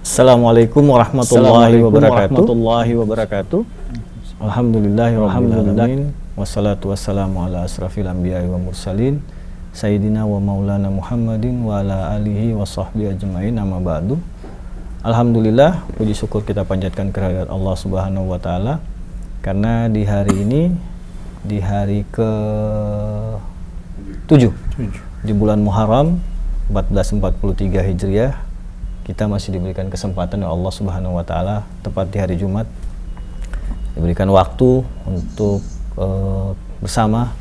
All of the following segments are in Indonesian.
Assalamualaikum warahmatullahi wabarakatuh. Alhamdulillahirrahmanirrahim. Wassalatu wassalamu ala asrafil anbiya'i wa mursalin Sayyidina wa maulana Muhammadin wa ala alihi wa sahbihi ajma'in, amma ba'du. Alhamdulillah, puji syukur kita panjatkan kehadirat Allah subhanahu wa ta'ala, karena di hari ini, di hari ke-7 di bulan Muharram 1443 Hijriah, kita masih diberikan kesempatan oleh Allah subhanahu wa ta'ala, tepat di hari Jumat, diberikan waktu untuk bersama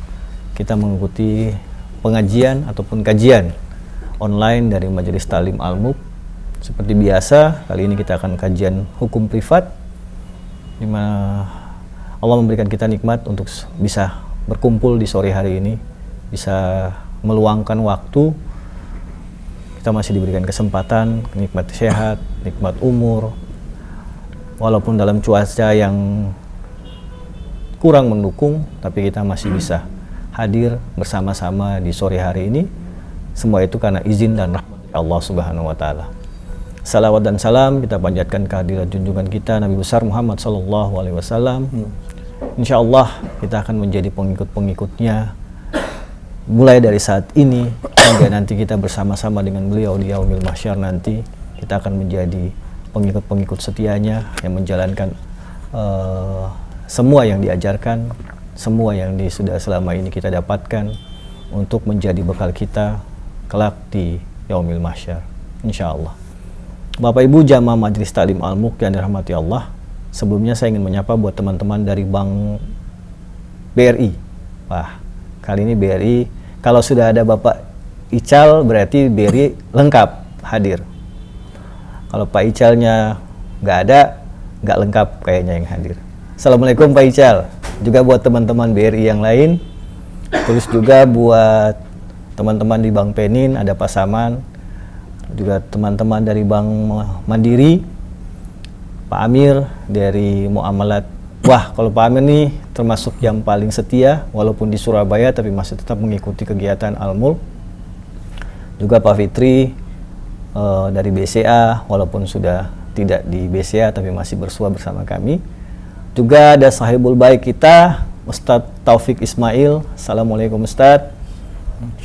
kita mengikuti pengajian ataupun kajian online dari Majelis Ta'lim Al-Muq. Seperti biasa, kali ini kita akan kajian hukum privat, di mana Allah memberikan kita nikmat untuk bisa berkumpul di sore hari ini, bisa meluangkan waktu. Kita masih diberikan kesempatan, nikmat sehat, nikmat umur, walaupun dalam cuaca yang kurang mendukung, tapi kita masih bisa hadir bersama-sama di sore hari ini. Semua itu karena izin dan rahmat Allah subhanahu wa ta'ala. Salawat dan salam kita panjatkan kehadiran junjungan kita Nabi besar Muhammad sallallahu alaihi wasallam. Insyaallah kita akan menjadi pengikut-pengikutnya mulai dari saat ini hingga nanti kita bersama-sama dengan beliau di yaumil mahsyar nanti. Kita akan menjadi pengikut-pengikut setianya yang menjalankan semua yang diajarkan, semua yang sudah selama ini kita dapatkan untuk menjadi bekal kita kelak di yaumil mahsyar, insyaallah. Bapak Ibu jamaah Majelis Ta'lim Al-Muq yang dirahmati Allah, sebelumnya saya ingin menyapa buat teman-teman dari Bank BRI. Wah, kali ini BRI, kalau sudah ada Bapak Ical berarti BRI lengkap hadir. Kalau Pak Icalnya nggak ada, nggak lengkap kayaknya yang hadir. Assalamualaikum Pak Ical. Juga buat teman-teman BRI yang lain. Terus juga buat teman-teman di Bank Penin, ada Pak Saman. Juga teman-teman dari Bank Mandiri, Pak Amir dari Muamalat. Wah, kalau Pak Amir nih termasuk yang paling setia, walaupun di Surabaya tapi masih tetap mengikuti kegiatan Al-Mulk. Juga Pak Fitri dari BCA, walaupun sudah tidak di BCA tapi masih bersua bersama kami. Juga ada sahibul baik kita, Ustadz Taufik Ismail. Assalamualaikum Ustadz.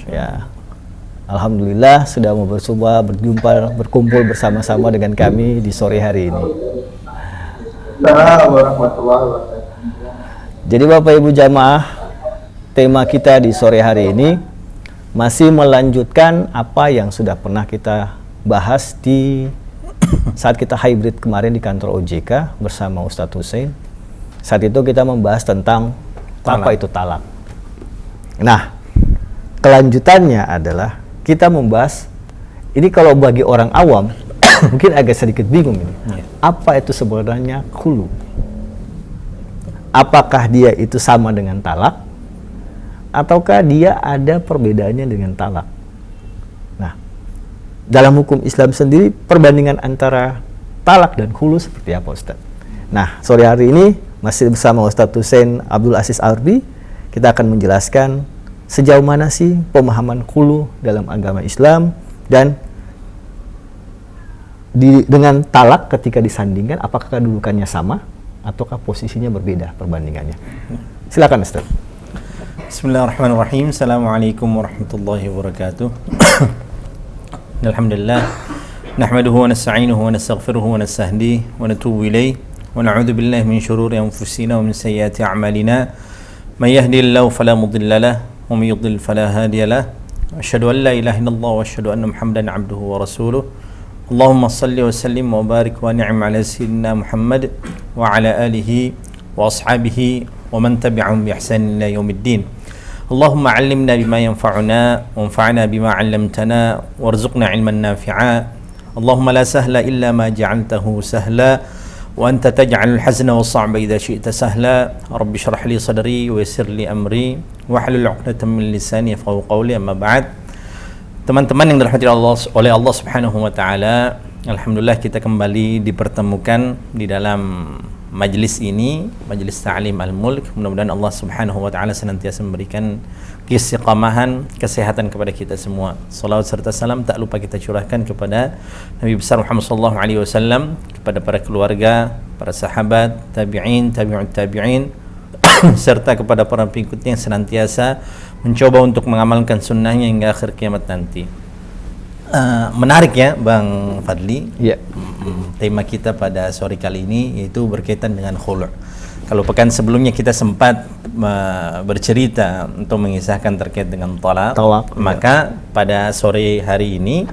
Ya, alhamdulillah sudah mau berkumpul bersama-sama dengan kami di sore hari ini. Jadi Bapak Ibu jamaah, tema kita di sore hari ini masih melanjutkan apa yang sudah pernah kita bahas di saat kita hybrid kemarin di kantor OJK bersama Ustadz Hussein. Saat itu kita membahas tentang apa itu talak. Nah, kelanjutannya adalah kita membahas, ini kalau bagi orang awam mungkin agak sedikit bingung ini. Apa itu sebenarnya khulu? Apakah dia itu sama dengan talak? Ataukah dia ada perbedaannya dengan talak? Nah, dalam hukum Islam sendiri perbandingan antara talak dan khulu seperti apa Ustaz? Nah, sore hari ini masih bersama Ustadz Hussein Abdul Aziz Arbi, kita akan menjelaskan sejauh mana sih pemahaman khulu dalam agama Islam, dan dengan talak ketika disandingkan apakah kedudukannya sama ataukah posisinya berbeda perbandingannya. Silakan Ustaz. Bismillahirrahmanirrahim. Assalamualaikum warahmatullahi wabarakatuh. Alhamdulillah nahmaduhu wa nasta'inuhu wa nastaghfiruhu wa nastahdihi wa natubu ilayh wa na'udzu billahi min shururi anfusina wa min sayyiati a'malina may yahdihillahu fala mudilla lahu wa may yudlil fala hadiya lahu. Asyhadu an la ilaha illallah wa asyhadu anna Muhammadan 'abduhu wa rasuluh. Allahumma shalli wa sallim wa barik wa ni'im ala sayyidina Muhammad wa ala alihi wa ashabihi wa man tabi'ahum bi ihsan ila yaumiddin. Allahumma 'allimna bima yanfa'una wanfa'na bima 'allamtana warzuqna 'ilman nafi'a. Allahumma la sahla illa ma ja'altahu sahla wa anta taj'alul hazna was-sa'ba idza syi'ta sahla. Rabbi shrah li sadri wa yassir li amri wahlul 'uqdatam min lisani yafqahu qawli. Amma ba'd. Teman-teman yang dirahmati oleh Allah Subhanahu wa taala, alhamdulillah kita kembali dipertemukan di dalam majlis ini, majlis Ta'lim Al-Mulk. Mudah-mudahan Allah Subhanahu wa taala senantiasa memberikan keistiqamahan, kesehatan kepada kita semua. Salawat serta salam tak lupa kita curahkan kepada Nabi besar Muhammad sallallahu alaihi wasallam, kepada para keluarga, para sahabat, tabi'in, tabi'ut tabi'in, serta kepada para pengikutnya yang senantiasa mencoba untuk mengamalkan sunnahnya hingga akhir kiamat nanti. Menarik ya Bang Fadli. Ya. Tema kita pada sore kali ini yaitu berkaitan dengan khulu'. Kalau pekan sebelumnya kita sempat bercerita untuk mengisahkan terkait dengan talak, maka pada sore hari ini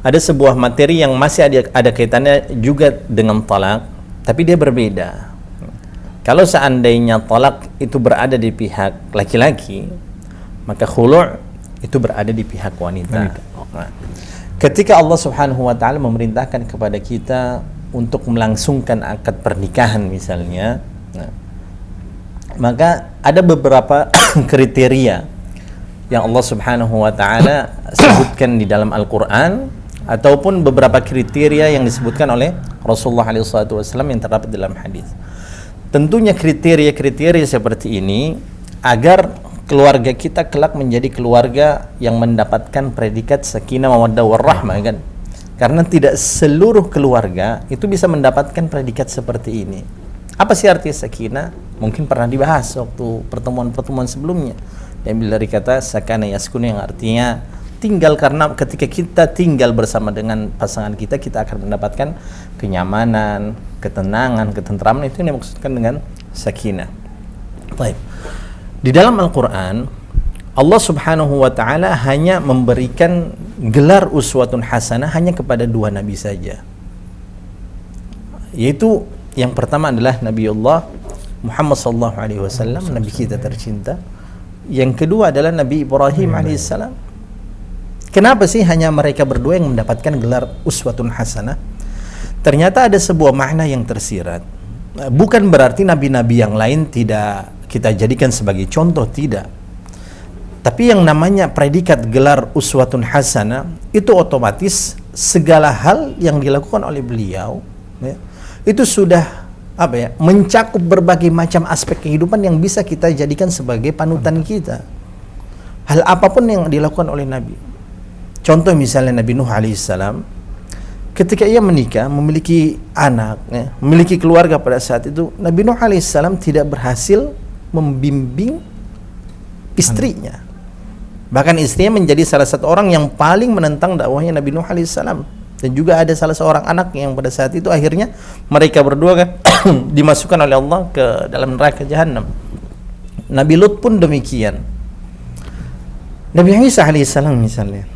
ada sebuah materi yang masih ada kaitannya juga dengan talak, tapi dia berbeda. Kalau seandainya talak itu berada di pihak laki-laki, maka khulu' itu berada di pihak wanita. Nah, ketika Allah Subhanahu wa taala memerintahkan kepada kita untuk melangsungkan akad pernikahan misalnya, maka ada beberapa kriteria yang Allah Subhanahu wa taala sebutkan di dalam Al-Qur'an ataupun beberapa kriteria yang disebutkan oleh Rasulullah SAW yang terdapat dalam hadis. Tentunya kriteria-kriteria seperti ini agar keluarga kita kelak menjadi keluarga yang mendapatkan predikat sakinah mawaddah warahmah, kan? Karena tidak seluruh keluarga itu bisa mendapatkan predikat seperti ini. Apa sih arti sakinah? Mungkin pernah dibahas waktu pertemuan-pertemuan sebelumnya. Yang bila dikata sakana yaskun, yang artinya tinggal, karena ketika kita tinggal bersama dengan pasangan kita, kita akan mendapatkan kenyamanan, ketenangan, ketentraman. Itu yang dimaksudkan dengan sakinah. Baik. Di dalam Al-Quran, Allah Subhanahu wa ta'ala hanya memberikan gelar uswatun hasanah hanya kepada dua nabi saja. Yaitu yang pertama adalah Nabiullah Muhammad sallallahu alaihi wasallam, nabi kita tercinta. Yang kedua adalah Nabi Ibrahim alaihissalam. Kenapa sih hanya mereka berdua yang mendapatkan gelar uswatun hasanah? Ternyata ada sebuah makna yang tersirat. Bukan berarti nabi-nabi yang lain tidak kita jadikan sebagai contoh, tidak. Tapi yang namanya predikat gelar uswatun hasanah itu otomatis segala hal yang dilakukan oleh beliau ya, itu sudah mencakup berbagai macam aspek kehidupan yang bisa kita jadikan sebagai panutan kita. Hal apapun yang dilakukan oleh Nabi. Contoh misalnya Nabi Nuh alaihissalam, ketika ia menikah, memiliki anak, ya, memiliki keluarga pada saat itu, Nabi Nuh alaihissalam tidak berhasil membimbing istrinya. Bahkan istrinya menjadi salah satu orang yang paling menentang dakwahnya Nabi Nuh alaihissalam. Dan juga ada salah seorang anak yang pada saat itu akhirnya mereka berdua kan dimasukkan oleh Allah ke dalam neraka jahanam. Nabi Lut pun demikian. Nabi Isa alaihissalam misalnya,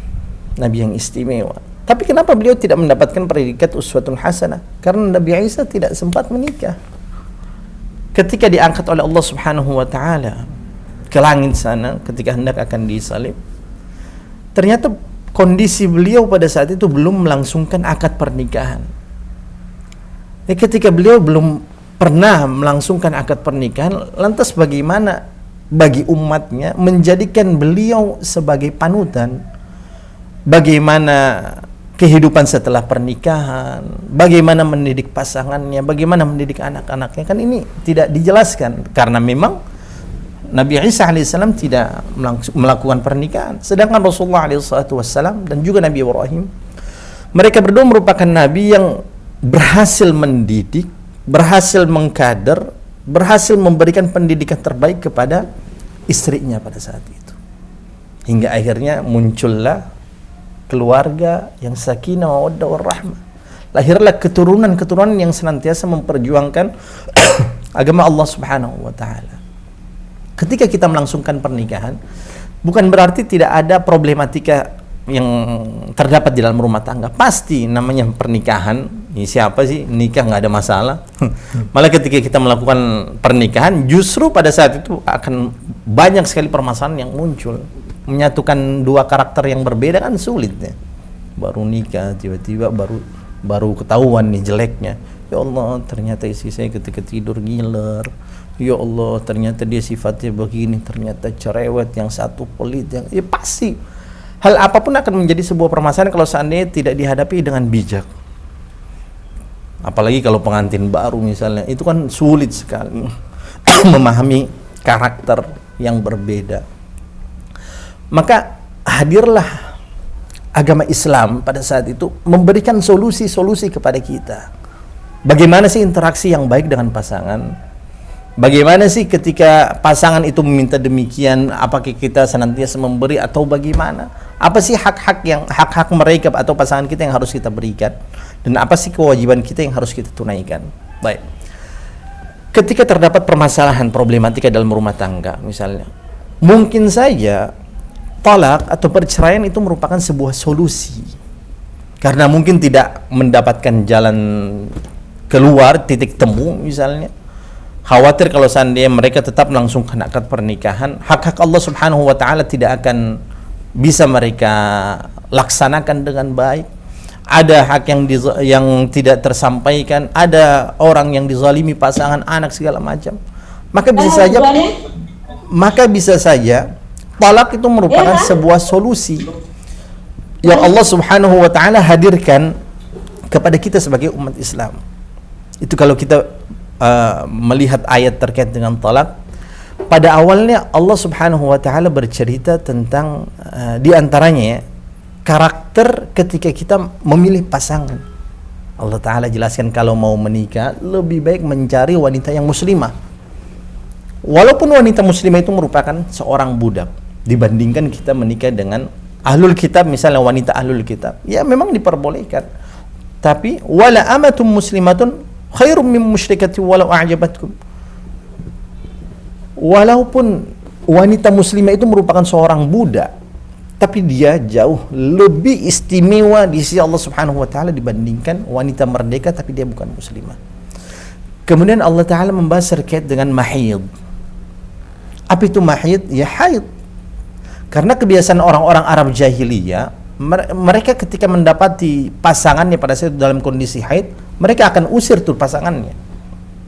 nabi yang istimewa. Tapi kenapa beliau tidak mendapatkan predikat uswatun hasanah? Karena Nabi Isa tidak sempat menikah. Ketika diangkat oleh Allah Subhanahu wa taala ke langit sana ketika hendak akan disalib, ternyata kondisi beliau pada saat itu belum melangsungkan akad pernikahan. Ketika beliau belum pernah melangsungkan akad pernikahan, lantas bagaimana bagi umatnya menjadikan beliau sebagai panutan? Bagaimana kehidupan setelah pernikahan, bagaimana mendidik pasangannya, bagaimana mendidik anak-anaknya, kan ini tidak dijelaskan karena memang Nabi Isa alaihissalam tidak melakukan pernikahan, sedangkan Rasulullah alaihissalam dan juga Nabi Ibrahim, mereka berdua merupakan nabi yang berhasil mendidik, berhasil mengkader, berhasil memberikan pendidikan terbaik kepada istrinya pada saat itu, hingga akhirnya muncullah keluarga yang sakinah mawaddah warahmah. Lahirlah keturunan-keturunan yang senantiasa memperjuangkan agama Allah Subhanahu wa taala. Ketika kita melangsungkan pernikahan, bukan berarti tidak ada problematika yang terdapat di dalam rumah tangga. Pasti namanya pernikahan, ini siapa sih nikah nggak ada masalah. Malah ketika kita melakukan pernikahan, justru pada saat itu akan banyak sekali permasalahan yang muncul. Menyatukan dua karakter yang berbeda kan sulit ya. Baru nikah tiba-tiba baru ketahuan nih jeleknya. Ya Allah, ternyata istri saya ketika tidur ngiler. Ya Allah, ternyata dia sifatnya begini, ternyata cerewet, yang satu pelit, yang ya pasti hal apapun akan menjadi sebuah permasalahan kalau seandainya tidak dihadapi dengan bijak. Apalagi kalau pengantin baru misalnya, itu kan sulit sekali memahami karakter yang berbeda. Maka hadirlah agama Islam pada saat itu memberikan solusi-solusi kepada kita. Bagaimana sih interaksi yang baik dengan pasangan? Bagaimana sih ketika pasangan itu meminta demikian, apakah kita senantiasa memberi atau bagaimana? Apa sih hak-hak mereka atau pasangan kita yang harus kita berikan? Dan apa sih kewajiban kita yang harus kita tunaikan? Baik. Ketika terdapat permasalahan problematika dalam rumah tangga misalnya, mungkin saja talak atau perceraian itu merupakan sebuah solusi. Karena mungkin tidak mendapatkan jalan keluar, titik temu misalnya. Khawatir kalau seandainya mereka tetap langsung kena akad pernikahan, hak-hak Allah Subhanahu wa taala tidak akan bisa mereka laksanakan dengan baik. Ada hak yang tidak tersampaikan, ada orang yang dizalimi, pasangan, anak, segala macam. Maka bisa saja talak itu merupakan sebuah solusi yang Allah Subhanahu wa taala hadirkan kepada kita sebagai umat Islam. Itu kalau kita melihat ayat terkait dengan talak, pada awalnya Allah Subhanahu wa taala bercerita tentang di antaranya ya, karakter ketika kita memilih pasangan. Allah taala jelaskan kalau mau menikah lebih baik mencari wanita yang muslimah. Walaupun wanita muslimah itu merupakan seorang budak, dibandingkan kita menikah dengan ahlul kitab, misalnya wanita ahlul kitab, ya memang diperbolehkan. Tapi wala amatum muslimatun khairum min musyrikati walau a'jabatkum. Walaupun wanita muslimah itu merupakan seorang budak, tapi dia jauh lebih istimewa di sisi Allah Subhanahu wa taala dibandingkan wanita merdeka tapi dia bukan muslimah. Kemudian Allah taala membahas terkait dengan mahid. Apa itu mahid? Ya haid. Karena kebiasaan orang-orang Arab jahiliyah, mereka ketika mendapati pasangannya pada saat itu dalam kondisi haid, mereka akan usir tuh pasangannya.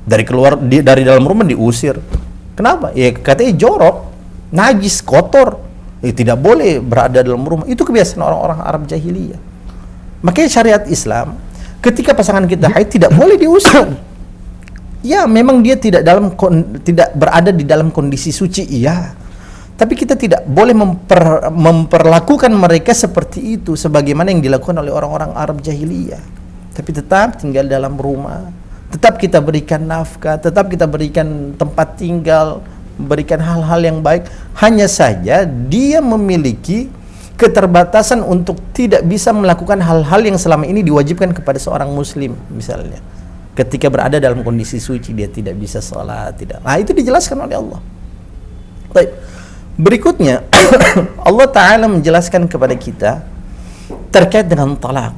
Dari dalam rumah diusir. Kenapa? Ya katanya jorok, najis, kotor. Tidak boleh berada dalam rumah. Itu kebiasaan orang-orang Arab jahiliyah. Makanya syariat Islam, ketika pasangan kita haid tidak boleh diusir. Ya, memang dia tidak berada di dalam kondisi suci, iya. Tapi kita tidak boleh memperlakukan mereka seperti itu sebagaimana yang dilakukan oleh orang-orang Arab jahiliyah. Tapi tetap tinggal dalam rumah, tetap kita berikan nafkah, tetap kita berikan tempat tinggal, berikan hal-hal yang baik. Hanya saja dia memiliki keterbatasan untuk tidak bisa melakukan hal-hal yang selama ini diwajibkan kepada seorang muslim. Misalnya ketika berada dalam kondisi suci dia tidak bisa sholat, tidak. Nah, itu dijelaskan oleh Allah. Baik. Berikutnya Allah Ta'ala menjelaskan kepada kita terkait dengan talak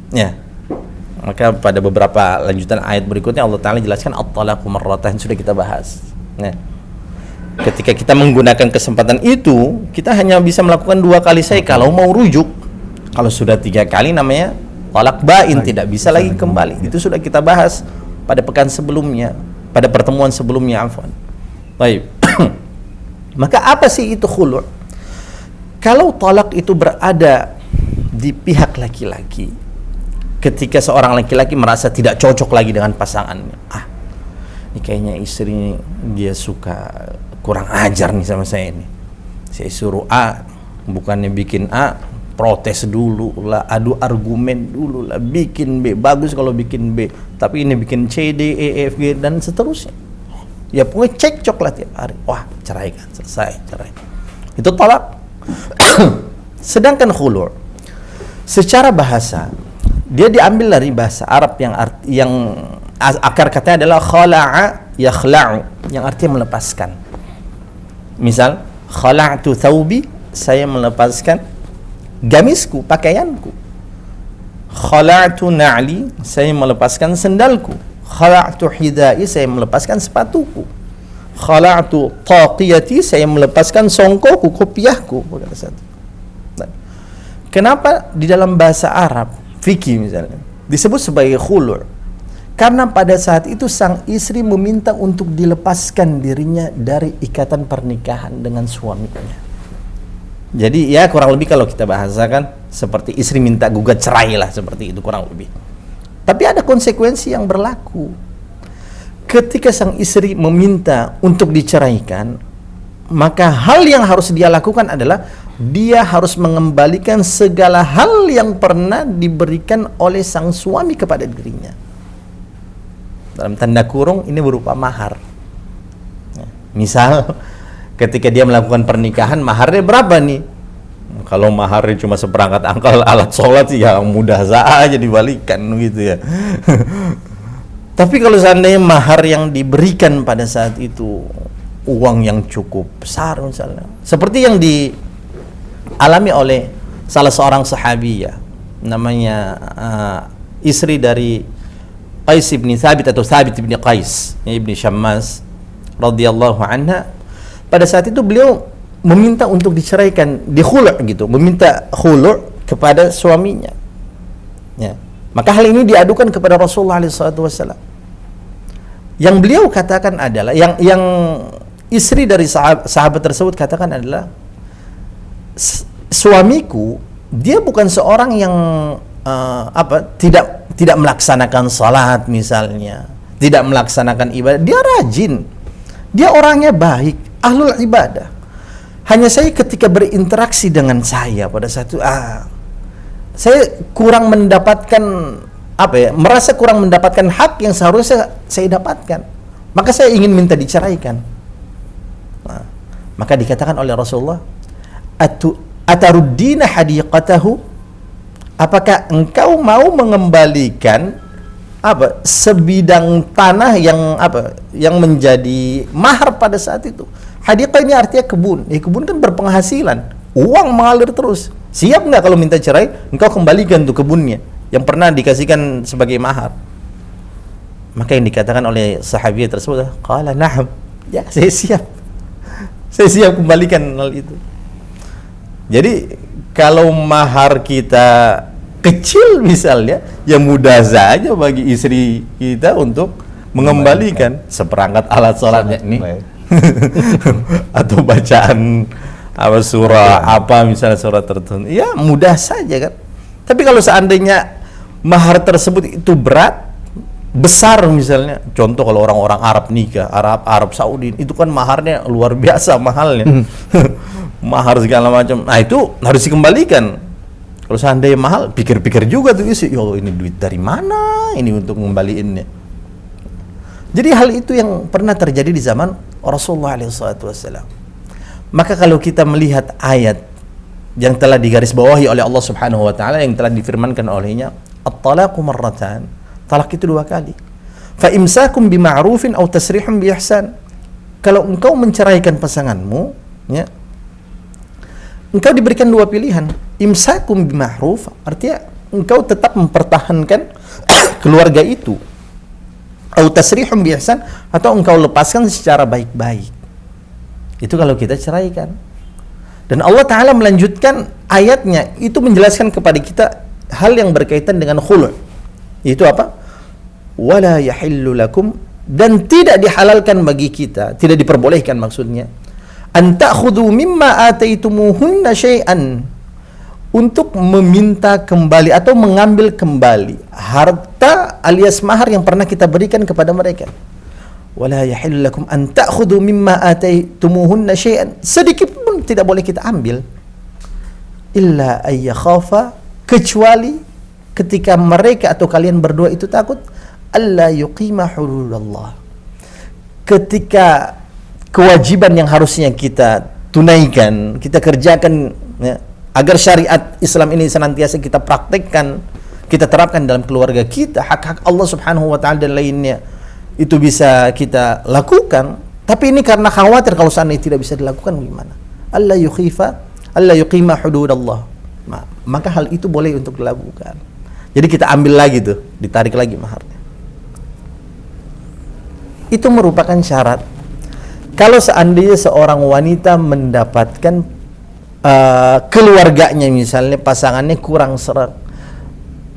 ya. Maka pada beberapa lanjutan ayat berikutnya Allah Ta'ala jelaskan at-talaqu marratan, sudah kita bahas ya. Ketika kita menggunakan kesempatan itu, kita hanya bisa melakukan 2 kali saja kalau mau rujuk. Kalau sudah 3 kali namanya talak bain, tidak bisa lagi kembali. Itu sudah kita bahas pada pekan sebelumnya, pada pertemuan sebelumnya, afwan. Baik. Maka apa sih itu khulu'? Kalau talak itu berada di pihak laki-laki, ketika seorang laki-laki merasa tidak cocok lagi dengan pasangannya, ini kayaknya istri dia suka kurang ajar nih sama saya ini. Saya suruh A, bukannya bikin A, protes dulu lah, adu argumen dulu lah, bikin B, bagus kalau bikin B, tapi ini bikin C, D, E, F, G, dan seterusnya. Ya pokoknya cekcok lah tiap hari. Wah, ceraikan, selesai, cerai. Itu talak. Sedangkan khulu' secara bahasa dia diambil dari bahasa Arab yang akar katanya adalah khala'a yakhla'u, yang artinya melepaskan. Misal, khala'tu thawbi, saya melepaskan gamisku, pakaianku. Khala'tu na'li, saya melepaskan sendalku. Khala'tu hidai, saya melepaskan sepatuku. Khala'tu taqiyati, saya melepaskan songkoku, kopiahku. Nah, kenapa di dalam bahasa Arab fikih misalnya disebut sebagai khulu'? Karena pada saat itu sang istri meminta untuk dilepaskan dirinya dari ikatan pernikahan dengan suaminya. Jadi ya kurang lebih kalau kita bahasakan seperti istri minta gugat cerai lah, seperti itu kurang lebih. Tapi ada konsekuensi yang berlaku. Ketika sang istri meminta untuk diceraikan, maka hal yang harus dia lakukan adalah dia harus mengembalikan segala hal yang pernah diberikan oleh sang suami kepada dirinya. Dalam tanda kurung ini berupa mahar. Misal ketika dia melakukan pernikahan, maharnya berapa nih? Kalau maharnya cuma seperangkat alat sholat, ya mudah saja dibalikan gitu ya. Tapi kalau seandainya mahar yang diberikan pada saat itu uang yang cukup besar misalnya, seperti yang dialami oleh salah seorang sahabiyah, namanya istri dari Qais ibn Thabit atau Thabit ibn Qais ibn Syammas radhiyallahu anha. Pada saat itu beliau meminta untuk diceraikan, dikhulu' gitu, meminta khulu' kepada suaminya. Ya. Maka hal ini diadukan kepada Rasulullah SAW. Yang beliau katakan adalah, yang istri dari sahabat tersebut katakan adalah, suamiku dia bukan seorang yang tidak melaksanakan salat misalnya, tidak melaksanakan ibadah, dia rajin, dia orangnya baik, ahlul ibadah. Hanya saya ketika berinteraksi dengan saya pada saat itu, saya kurang mendapatkan merasa kurang mendapatkan hak yang seharusnya saya dapatkan, maka saya ingin minta diceraikan. Nah, maka dikatakan oleh Rasulullah, ataruddina hadiqatahu, apakah engkau mau mengembalikan sebidang tanah yang menjadi mahar pada saat itu? Hadiqah ini artinya kebun. Kebun kan berpenghasilan, uang mengalir terus. Siap nggak kalau minta cerai, engkau kembalikan tuh kebunnya yang pernah dikasihkan sebagai mahar? Maka yang dikatakan oleh sahabiah tersebut, qala na'am, ya saya siap. Saya siap kembalikan hal itu. Jadi kalau mahar kita kecil misalnya, ya mudah saja bagi istri kita untuk mengembalikan seperangkat alat sholatnya ini atau bacaan surah misalnya surah tertentu, ya mudah saja kan. Tapi kalau seandainya mahar tersebut itu besar misalnya, contoh kalau orang-orang Arab nikah, Arab Saudi, itu kan maharnya luar biasa mahalnya. Mahar segala macam. Nah, itu harus dikembalikan. Kalau seandainya mahal, pikir-pikir juga tuh isi, yo ini duit dari mana ini untuk ngembaliinnya. Jadi hal itu yang pernah terjadi di zaman Rasulullah SAW. Maka kalau kita melihat ayat yang telah digarisbawahi oleh Allah Subhanahu wa taala, yang telah difirmankan olehnya, at-talaqu marratan, talak itu 2 kali. Fa imsakum bima'rufin aw tasrihun bi ihsan. Kalau engkau menceraikan pasanganmu, ya, engkau diberikan 2 pilihan. Imsakum bima'ruf artinya engkau tetap mempertahankan keluarga itu. Aw tasrihun bi ihsan, atau engkau lepaskan secara baik-baik. Itu kalau kita ceraikan. Dan Allah Ta'ala melanjutkan ayatnya, itu menjelaskan kepada kita hal yang berkaitan dengan khulu'. Itu apa? Wala yahillu lakum, dan tidak dihalalkan bagi kita, tidak diperbolehkan maksudnya, an ta'khudhu mimma ataitumuhunna syai'an, untuk meminta kembali atau mengambil kembali harta alias mahar yang pernah kita berikan kepada mereka. Wala yahillu lakum an ta'khudhu mimma ataitumuhunna syai'an, sedikit pun tidak boleh kita ambil, illa ay yakhafa, kecuali ketika mereka atau kalian berdua itu takut alla yuqima hududallah, ketika kewajiban yang harusnya kita tunaikan, kita kerjakan, ya, agar syariat Islam ini senantiasa kita praktekkan, kita terapkan dalam keluarga kita, hak-hak Allah Subhanahu wa taala dan lainnya, itu bisa kita lakukan. Tapi ini karena khawatir kalau seandainya tidak bisa dilakukan, gimana? Alla yuqima hududallah. Maka hal itu boleh untuk dilakukan. Jadi kita ambil lagi tuh, ditarik lagi maharnya. Itu merupakan syarat. Kalau seandainya seorang wanita mendapatkan keluarganya misalnya, pasangannya kurang serak,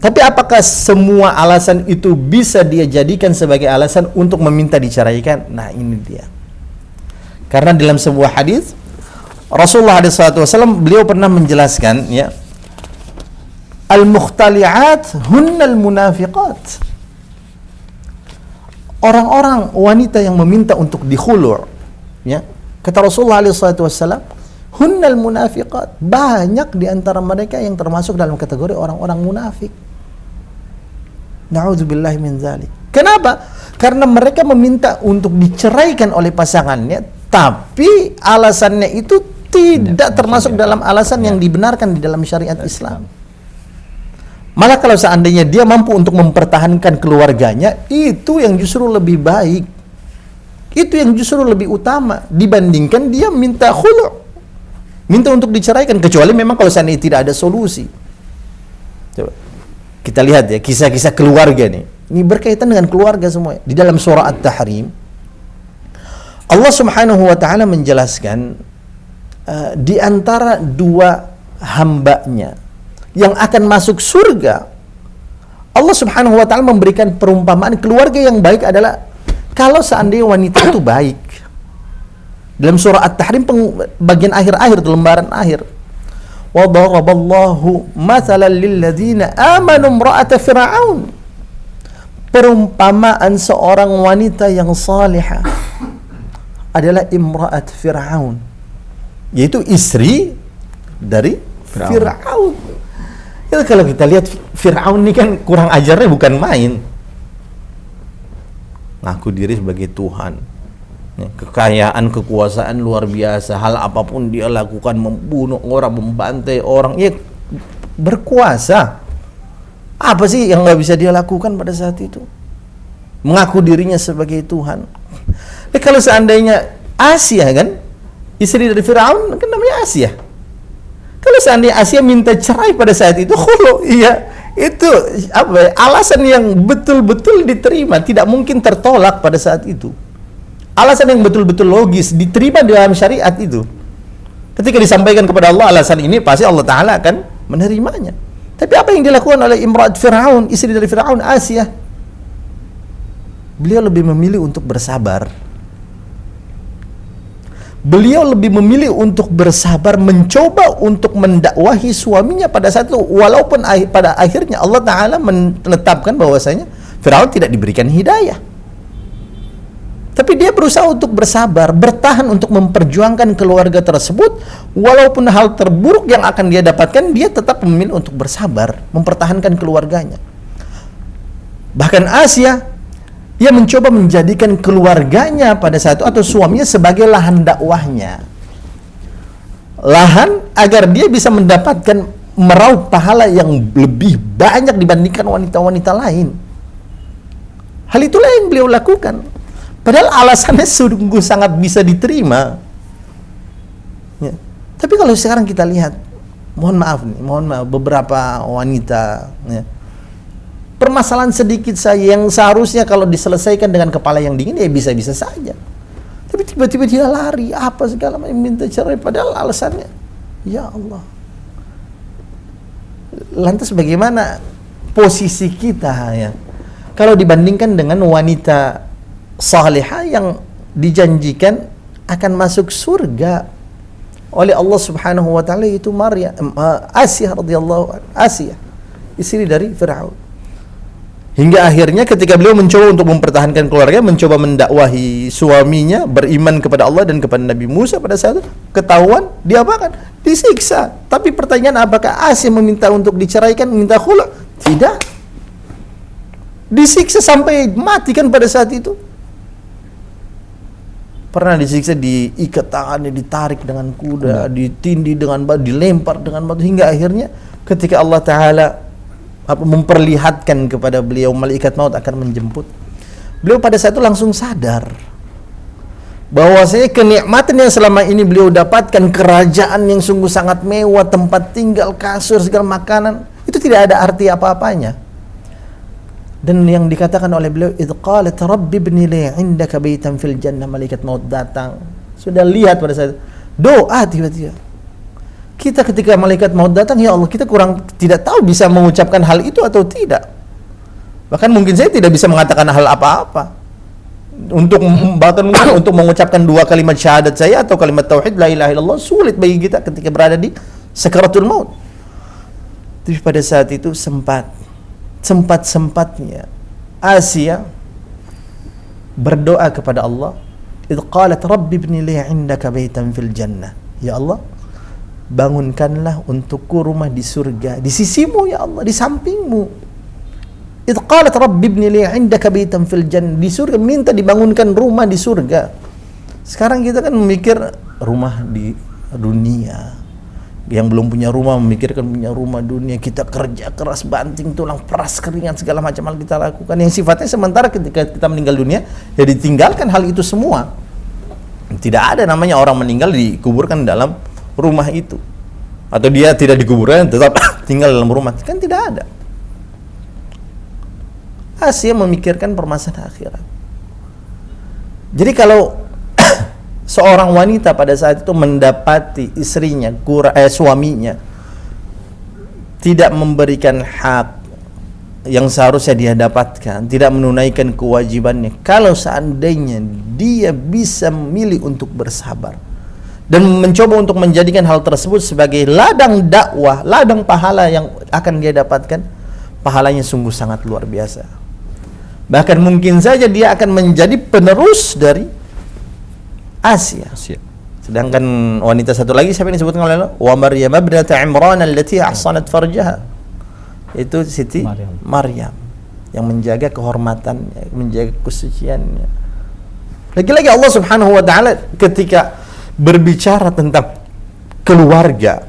tapi apakah semua alasan itu bisa dia jadikan sebagai alasan untuk meminta diceraikan? Nah, ini dia. Karena dalam sebuah hadis Rasulullah SAW beliau pernah menjelaskan, ya, Al-mukhtali'at hunnal munafiqat. Orang-orang wanita yang meminta untuk dikhulu', ya. Kata Rasulullah SAW, hunnal munafiqat. Banyak di antara mereka yang termasuk dalam kategori orang-orang munafik. Na'udzubillahi min dzalik. Kenapa? Karena mereka meminta untuk diceraikan oleh pasangannya, tapi alasannya itu tidak termasuk dalam alasan yang dibenarkan di dalam syariat Islam. Malah kalau seandainya dia mampu untuk mempertahankan keluarganya, itu yang justru lebih baik. Itu yang justru lebih utama dibandingkan dia minta khulu', minta untuk diceraikan, kecuali memang kalau seandainya tidak ada solusi. Coba kita lihat ya kisah-kisah keluarga nih. Ini berkaitan dengan keluarga semua. Di dalam surah At-Tahrim, Allah Subhanahu wa taala menjelaskan di antara dua hambanya yang akan masuk surga, Allah Subhanahu wa taala memberikan perumpamaan keluarga yang baik adalah kalau seandainya wanita itu baik. Dalam surah At-Tahrim bagian akhir-akhir, lembaran akhir. Wa daraballahu mathalan lil ladzina amanu imra'ata fir'aun. Perumpamaan seorang wanita yang salihah adalah imra'at Fir'aun, yaitu istri dari Fir'aun. Ya, kalau kita lihat Fir'aun ini kan kurang ajarnya bukan main. Ngaku diri sebagai Tuhan, ya, kekayaan, kekuasaan luar biasa, hal apapun dia lakukan, membunuh orang, membantai orang, ya berkuasa. Apa sih yang nggak bisa dia lakukan pada saat itu? Mengaku dirinya sebagai Tuhan. Kalau seandainya Asia kan, istri dari Firaun kan namanya Asia. Kalau seandainya Asia minta cerai pada saat itu, khulu, iya, itu apa ya, alasan yang betul-betul diterima, tidak mungkin tertolak pada saat itu. Alasan yang betul-betul logis, diterima dalam syariat itu. Ketika disampaikan kepada Allah alasan ini, pasti Allah Ta'ala akan menerimanya. Tapi apa yang dilakukan oleh imra'at Fir'aun, istri dari Fir'aun, Asia? Beliau lebih memilih untuk bersabar. Beliau lebih memilih untuk bersabar, mencoba untuk mendakwahi suaminya pada saat itu, walaupun pada akhirnya Allah Ta'ala menetapkan bahwasanya Fir'aun tidak diberikan hidayah. Tapi dia berusaha untuk bersabar, bertahan untuk memperjuangkan keluarga tersebut, walaupun hal terburuk yang akan dia dapatkan, dia tetap memilih untuk bersabar, mempertahankan keluarganya. Bahkan Asia, ia mencoba menjadikan keluarganya pada saat itu atau suaminya sebagai lahan dakwahnya, lahan agar dia bisa mendapatkan meraup pahala yang lebih banyak dibandingkan wanita-wanita lain. Hal itulah yang beliau lakukan, padahal alasannya sungguh sangat bisa diterima, ya. Tapi kalau sekarang kita lihat, mohon maaf beberapa wanita, ya, permasalahan sedikit saja yang seharusnya kalau diselesaikan dengan kepala yang dingin ya bisa-bisa saja. Tapi tiba-tiba dia lari apa segala macam minta cerai, padahal alasannya, ya Allah. Lantas bagaimana posisi kita ya kalau dibandingkan dengan wanita salihah yang dijanjikan akan masuk surga oleh Allah Subhanahu wa taala, itu Asia radhiyallahu anha, Asia, istri dari Fir'aun. Hingga akhirnya ketika beliau mencoba untuk mempertahankan keluarga, mencoba mendakwahi suaminya, beriman kepada Allah dan kepada Nabi Musa, pada saat itu ketahuan, diapakan? Disiksa. Tapi pertanyaan, apakah Asia meminta untuk diceraikan, minta khulu'? Tidak. Disiksa sampai mati kan pada saat itu. Pernah disiksa, diikat tangannya, ditarik dengan kuda, ditindih dengan batu, dilempar dengan batu, hingga akhirnya ketika Allah Ta'ala memperlihatkan kepada beliau malaikat maut akan menjemput, beliau pada saat itu langsung sadar bahwasanya kenikmatan yang selama ini beliau dapatkan, kerajaan yang sungguh sangat mewah, tempat tinggal, kasur, segala makanan, itu tidak ada arti apa-apanya. Dan yang dikatakan oleh beliau, idh qalat rabbi ibni li 'indaka baitan fil jannah, malaikat maut datang, sudah lihat pada saat itu, doa tiba-tiba. Kita ketika malaikat maut datang, ya Allah, kita tidak tahu bisa mengucapkan hal itu atau tidak. Bahkan mungkin saya tidak bisa mengatakan hal apa-apa. Bahkan mungkin untuk mengucapkan dua kalimat syahadat saya atau kalimat tauhid la ilaha illallah sulit bagi kita ketika berada di sakaratul maut. Tapi pada saat itu sempat-sempatnya Asia berdoa kepada Allah. Idh qalat rabbi ibni li 'indaka baitan fil jannah. Ya Allah, bangunkanlah untukku rumah di surga, di sisimu ya Allah, di sampingmu. Idh qalat rabbi ibni li 'indaka baitan fil jannah. Di surga, minta dibangunkan rumah di surga. Sekarang kita kan memikir rumah di dunia. Yang belum punya rumah memikirkan punya rumah dunia. Kita kerja keras, banting tulang, peras keringat, segala macam hal kita lakukan yang sifatnya sementara. Ketika kita meninggal dunia, ya ditinggalkan hal itu semua. Tidak ada namanya orang meninggal dikuburkan dalam rumah itu, atau dia tidak dikuburkan tetap tinggal dalam rumah, kan tidak ada. Asia memikirkan permasalahan akhirat. Jadi kalau seorang wanita pada saat itu mendapati istrinya, suaminya tidak memberikan hak yang seharusnya dia dapatkan, tidak menunaikan kewajibannya, kalau seandainya dia bisa memilih untuk bersabar dan mencoba untuk menjadikan hal tersebut sebagai ladang dakwah, ladang pahala yang akan dia dapatkan, pahalanya sungguh sangat luar biasa. Bahkan mungkin saja dia akan menjadi penerus dari Asia. Sedangkan wanita satu lagi siapa yang disebutkan oleh Allah? Wa Maryam ibnata Imran allati ahsanat farjaha. Itu Siti Maryam yang menjaga kehormatannya, menjaga kesuciannya. Lagi-lagi Allah Subhanahu wa taala ketika berbicara tentang keluarga,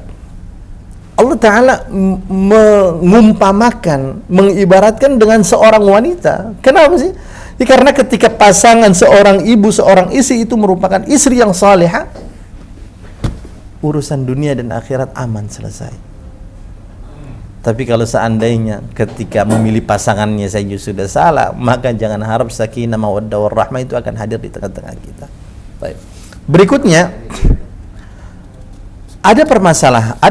Allah taala mengumpamakan, mengibaratkan dengan seorang wanita. Kenapa sih? Ya, karena ketika pasangan seorang ibu, seorang istri itu merupakan istri yang salihah, urusan dunia dan akhirat aman, selesai. Tapi kalau seandainya ketika memilih pasangannya saja sudah salah, maka jangan harap sakinah, mawaddah, warahmah itu akan hadir di tengah-tengah kita. Baik. Berikutnya ada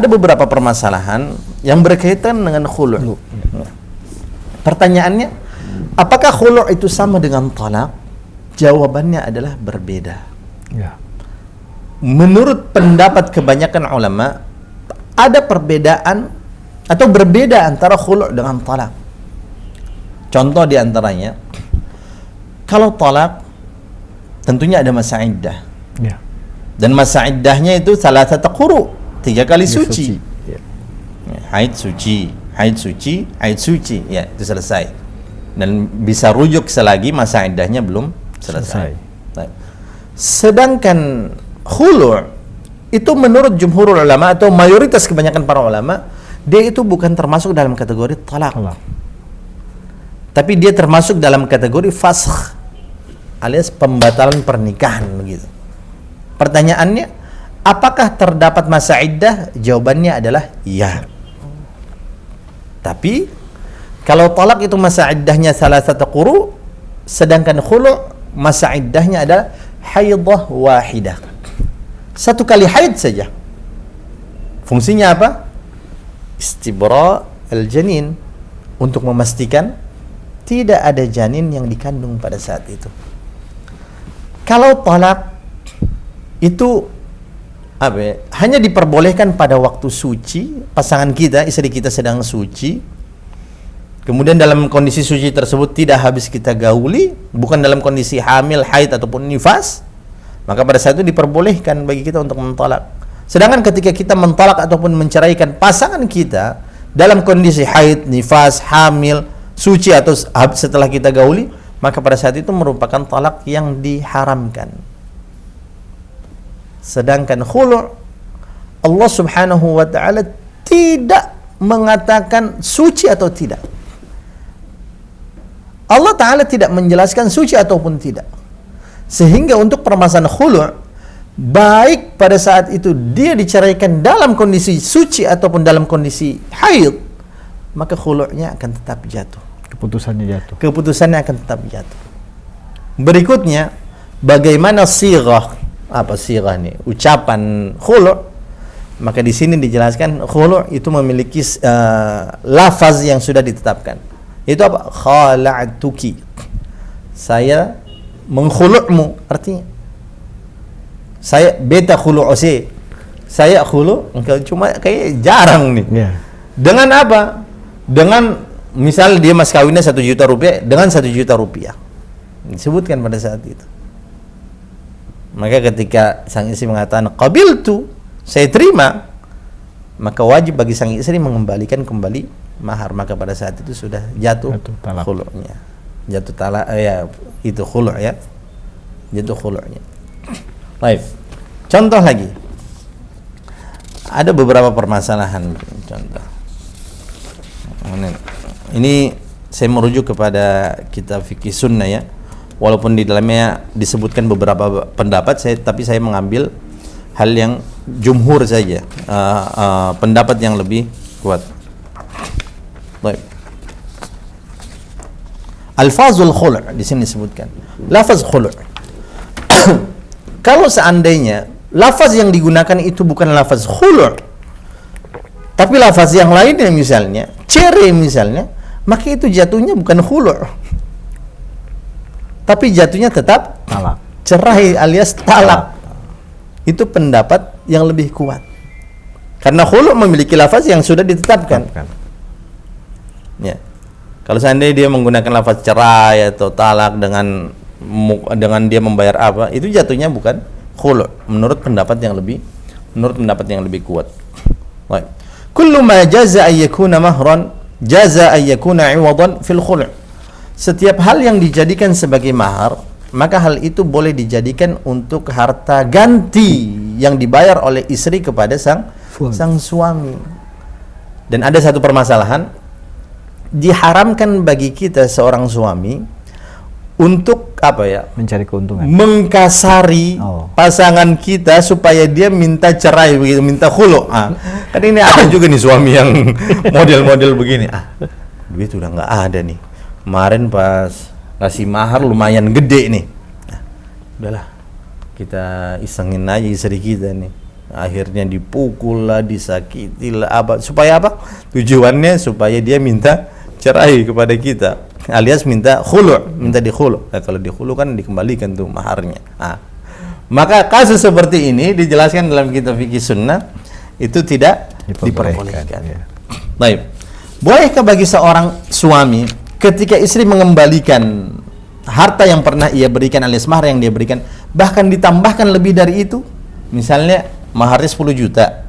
beberapa permasalahan yang berkaitan dengan khulu'. Pertanyaannya, apakah khulu' itu sama dengan talak? Jawabannya adalah berbeda. Ya. Menurut pendapat kebanyakan ulama, ada perbedaan atau berbeda antara khulu' dengan talak. Contoh diantaranya, kalau talak tentunya ada masa iddah. Ya. Dan masa iddahnya itu salasata quru, 3 kali suci. Ya. Haid suci, haid suci, haid suci. Ya, itu selesai. Dan bisa rujuk selagi masa iddahnya belum selesai. Nah, sedangkan khulu' itu menurut jumhurul ulama atau mayoritas kebanyakan para ulama, dia itu bukan termasuk dalam kategori talak. Tapi dia termasuk dalam kategori fasakh, alias pembatalan pernikahan begitu. Pertanyaannya, apakah terdapat masa iddah? Jawabannya adalah ya. Tapi kalau talak itu masa iddahnya salasata quru, sedangkan khulu' masa iddahnya adalah haidah wahidah. 1 kali haid saja. Fungsinya apa? Istibra al-janin, untuk memastikan tidak ada janin yang dikandung pada saat itu. Kalau talak itu hanya diperbolehkan pada waktu suci, pasangan kita, istri kita sedang suci, kemudian dalam kondisi suci tersebut tidak habis kita gauli, bukan dalam kondisi hamil, haid ataupun nifas, maka pada saat itu diperbolehkan bagi kita untuk mentalak. Sedangkan ketika kita mentalak ataupun menceraikan pasangan kita dalam kondisi haid, nifas, hamil, suci atau setelah kita gauli, maka pada saat itu merupakan talak yang diharamkan. Sedangkan khulu', Allah Subhanahu wa taala tidak mengatakan suci atau tidak. Allah taala tidak menjelaskan suci ataupun tidak. Sehingga untuk permasalahan khulu', baik pada saat itu dia diceraikan dalam kondisi suci ataupun dalam kondisi haid, maka khulu'nya akan tetap jatuh. Keputusannya akan tetap jatuh. Berikutnya, bagaimana sirah? Apa sirah ini? Ucapan khulu'. Maka di sini dijelaskan khulu' itu memiliki lafaz yang sudah ditetapkan. Itu apa? Khala'tuki. Saya mengkhulu'mu, artinya saya beta khulu'usi. Saya khulu', engkau cuma kayak jarang nih. Yeah. Dengan apa? Dengan misal dia mas kawinnya 1 juta rupiah dengan 1 juta rupiah. Disebutkan pada saat itu. Maka ketika sang istri mengatakan qabiltu, saya terima, maka wajib bagi sang istri mengembalikan kembali mahar. Maka pada saat itu sudah jatuh khulu'nya. Jatuh talak ya, itu khulu' ya. Jatuh khulu'nya. Baik. Contoh lagi. Ada beberapa permasalahan contoh. Ini saya merujuk kepada kitab fikih sunnah ya. Walaupun di dalamnya disebutkan beberapa pendapat, tapi saya mengambil hal yang jumhur saja, pendapat yang lebih kuat. Baik. Alfazul khulu' di sini disebutkan. Lafaz khulu'. Kalau seandainya lafaz yang digunakan itu bukan lafaz khulu', tapi lafaz yang lainnya misalnya, cerai misalnya, maka itu jatuhnya bukan khulu'. Tapi jatuhnya tetap talak, cerai alias talak. Itu pendapat yang lebih kuat. Karena khulu' memiliki lafaz yang sudah ditetapkan. Ya. Kalau seandainya dia menggunakan lafaz cerai atau talak dengan dia membayar apa, itu jatuhnya bukan khulu' menurut pendapat yang lebih kuat. Baik. Kullu ma jaza ay yakuna mahran jaza ay yakuna 'iwadan fil khulu'. Setiap hal yang dijadikan sebagai mahar, maka hal itu boleh dijadikan untuk harta ganti yang dibayar oleh istri kepada sang suami. Dan ada satu permasalahan, diharamkan bagi kita seorang suami untuk apa ya? Mencari keuntungan. Mengkasari pasangan kita supaya dia minta cerai begitu, minta khulu'. Kan ini ada juga nih suami yang model-model begini. Duit udah nggak ada nih. Kemarin pas kasih mahar lumayan gede nih. Udahlah, kita isengin aja istri kita nih. Akhirnya dipukul lah, disakiti lah, apa? Supaya apa? Tujuannya supaya dia minta cerai kepada kita, alias minta khulu', minta dikhulu'. Nah, kalau dikhulu' kan dikembalikan tuh maharnya. Maka kasus seperti ini dijelaskan dalam kitab fikih sunnah itu tidak diperbolehkan. Ya. Baik. Bolehkah bagi seorang suami ketika istri mengembalikan harta yang pernah ia berikan alias mahar yang dia berikan, bahkan ditambahkan lebih dari itu, misalnya maharnya 10 juta,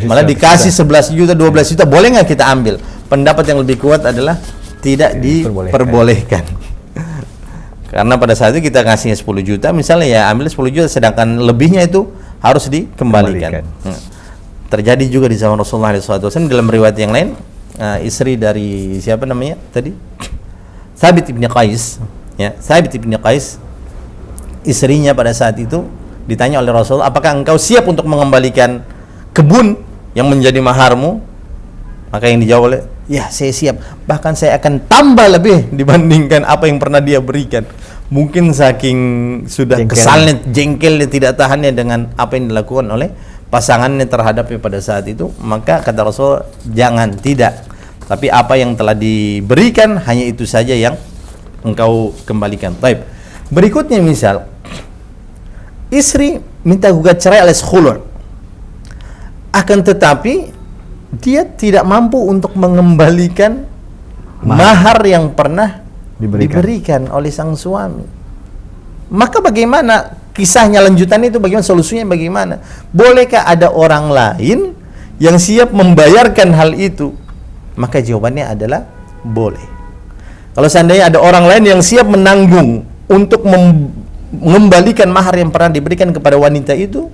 malah dikasih 11 juta, 12 juta, boleh nggak kita ambil? Pendapat yang lebih kuat adalah tidak diperbolehkan. Karena pada saat itu kita kasihnya 10 juta, misalnya ya ambil 10 juta, sedangkan lebihnya itu harus dikembalikan. Terjadi juga di zaman Rasulullah SAW dalam riwayat yang lain. Istri dari siapa namanya tadi? Thabit ibn Qais, ya. Thabit ibn Qais, istrinya pada saat itu ditanya oleh Rasul, apakah engkau siap untuk mengembalikan kebun yang menjadi maharmu? Maka yang dijawab oleh, ya saya siap, bahkan saya akan tambah lebih dibandingkan apa yang pernah dia berikan. Mungkin saking sudah kesalnya, jengkelnya, tidak tahannya dengan apa yang dilakukan oleh pasangannya terhadapnya pada saat itu, maka kata Rasul, jangan, tidak, tapi apa yang telah diberikan hanya itu saja yang engkau kembalikan. Baik. Berikutnya misal istri minta gugat cerai alias khulu', akan tetapi dia tidak mampu untuk mengembalikan mahar yang pernah diberikan oleh sang suami. Maka bagaimana kisahnya, lanjutannya itu bagaimana, solusinya bagaimana? Bolehkah ada orang lain yang siap membayarkan hal itu? Maka jawabannya adalah boleh. Kalau seandainya ada orang lain yang siap menanggung untuk mengembalikan mahar yang pernah diberikan kepada wanita itu,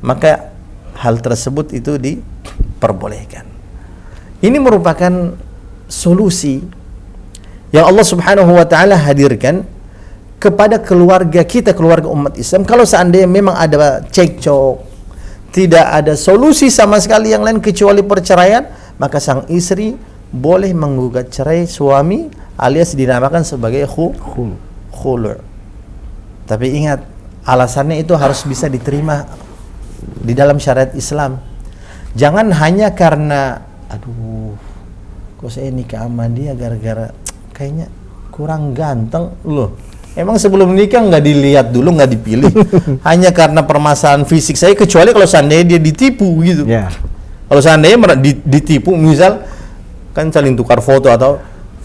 maka hal tersebut itu diperbolehkan. Ini merupakan solusi yang Allah Subhanahu wa taala hadirkan kepada keluarga kita, keluarga umat Islam. Kalau seandainya memang ada cekcok, tidak ada solusi sama sekali yang lain kecuali perceraian, maka sang istri boleh menggugat cerai suami alias dinamakan sebagai khulu'. Tapi ingat, alasannya itu harus bisa diterima di dalam syariat Islam. Jangan hanya karena kok saya nikah sama dia gara-gara kayaknya kurang ganteng loh. Emang sebelum nikah nggak dilihat dulu, nggak dipilih hanya karena permasalahan fisik saya, kecuali kalau seandainya dia ditipu gitu. Kalau seandainya ditipu, misal kan saling tukar foto atau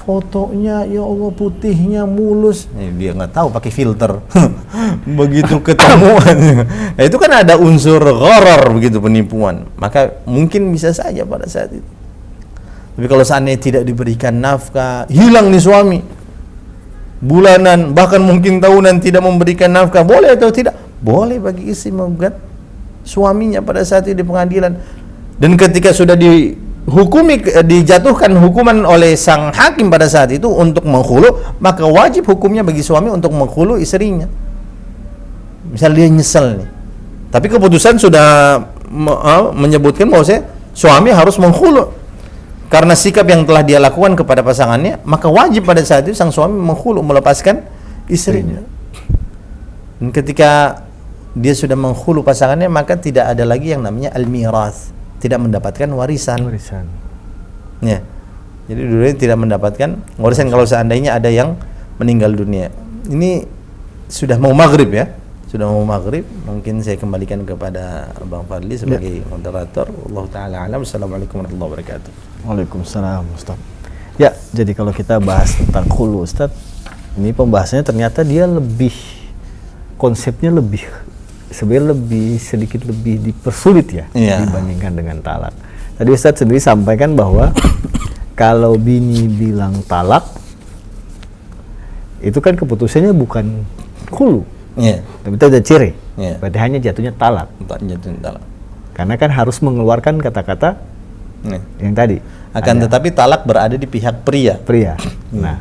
fotonya ya Allah putihnya mulus, dia nggak tahu pakai filter. Begitu ketemuan, nah itu kan ada unsur gharar begitu, penipuan. Maka mungkin bisa saja pada saat itu. Tapi kalau seandainya tidak diberikan nafkah, hilang nih suami, bulanan bahkan mungkin tahunan tidak memberikan nafkah, boleh atau tidak? Boleh bagi istri menggugat suaminya pada saat itu di pengadilan. Dan ketika sudah dijatuhkan hukuman oleh sang hakim pada saat itu untuk menghulu, maka wajib hukumnya bagi suami untuk menghulu istrinya. Misal dia nyesel nih, tapi keputusan sudah menyebutkan bahwa suami harus menghulu karena sikap yang telah dia lakukan kepada pasangannya, maka wajib pada saat itu sang suami menghulu, melepaskan istrinya. Dan ketika dia sudah menghulu pasangannya, maka tidak ada lagi yang namanya al-mirath, tidak mendapatkan warisan. Ya. Jadi dulunya tidak mendapatkan warisan kalau seandainya ada yang meninggal dunia. Ini sudah mau maghrib ya. Sudah mau maghrib, mungkin saya kembalikan kepada Bang Fadli sebagai moderator. Allah taala alam. Assalamualaikum warahmatullahi wabarakatuh. Waalaikumsalam, Ustaz. Ya, jadi kalau kita bahas tentang khulu, Ustaz, ini pembahasannya ternyata dia lebih, konsepnya lebih, sebenarnya sedikit lebih dipersulit ya, dibandingkan dengan talak. Tadi Ustaz sendiri sampaikan bahwa kalau bini bilang talak, itu kan keputusannya bukan khulu, tapi itu ada cerai, berarti hanya jatuhnya talak. Karena kan harus mengeluarkan kata-kata yang tadi. Akan tetapi talak berada di pihak pria. Nah,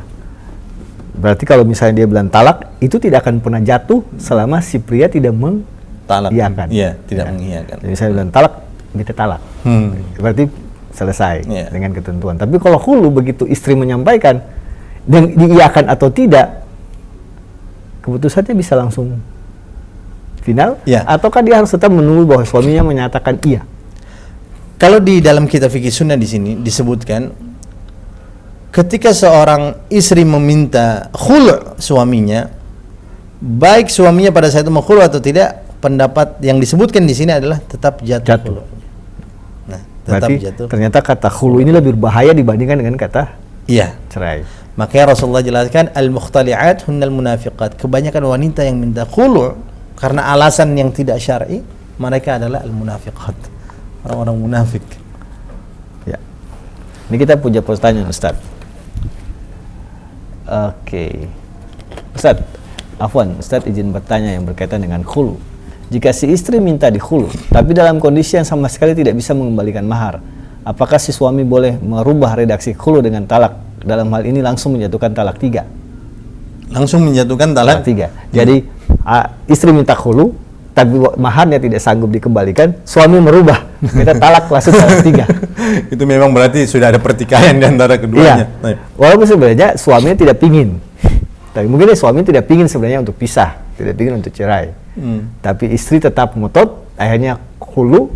berarti kalau misalnya dia bilang talak, itu tidak akan pernah jatuh selama si pria tidak mengiyakan. Iya, tidak mengiyakan. Jadi saya bilang talak, kita talak. Berarti selesai dengan ketentuan. Tapi kalau khulu, begitu istri menyampaikan dan diiyakan atau tidak, keputusannya bisa langsung final, ataukah dia harus tetap menunggu bahwa suaminya menyatakan iya? Kalau di dalam kitab fikih sunnah di sini disebutkan, ketika seorang istri meminta khulu' suaminya, baik suaminya pada saat itu menghulu atau tidak, pendapat yang disebutkan di sini adalah tetap jatuh. Nah, tetap berarti jatuh. Ternyata kata khulu ini lebih berbahaya dibandingkan dengan kata cerai. Makanya Rasulullah jelaskan al-mukhtali'at hunnal munafiqat. Kebanyakan wanita yang minta khulu' karena alasan yang tidak syar'i, mereka adalah al-munafiqat, orang-orang munafik. Ya. Ini kita punya pertanyaan, Ustaz. Oke. Ustaz, afwan, Ustaz izin bertanya yang berkaitan dengan khulu. Jika si istri minta di khulu, tapi dalam kondisi yang sama sekali tidak bisa mengembalikan mahar, apakah si suami boleh merubah redaksi khulu dengan talak? Dalam hal ini langsung menjatuhkan talak 3. Langsung menjatuhkan talak 3. Jadi istri minta khulu, tapi maharnya tidak sanggup dikembalikan, suami merubah, kita talak langsung talak 3. Itu memang berarti sudah ada pertikaian di antara keduanya. Walaupun sebenarnya suaminya tidak pingin, tapi mungkin suami tidak pingin sebenarnya untuk pisah, tidak pingin untuk cerai. Tapi istri tetap ngotot, akhirnya khulu,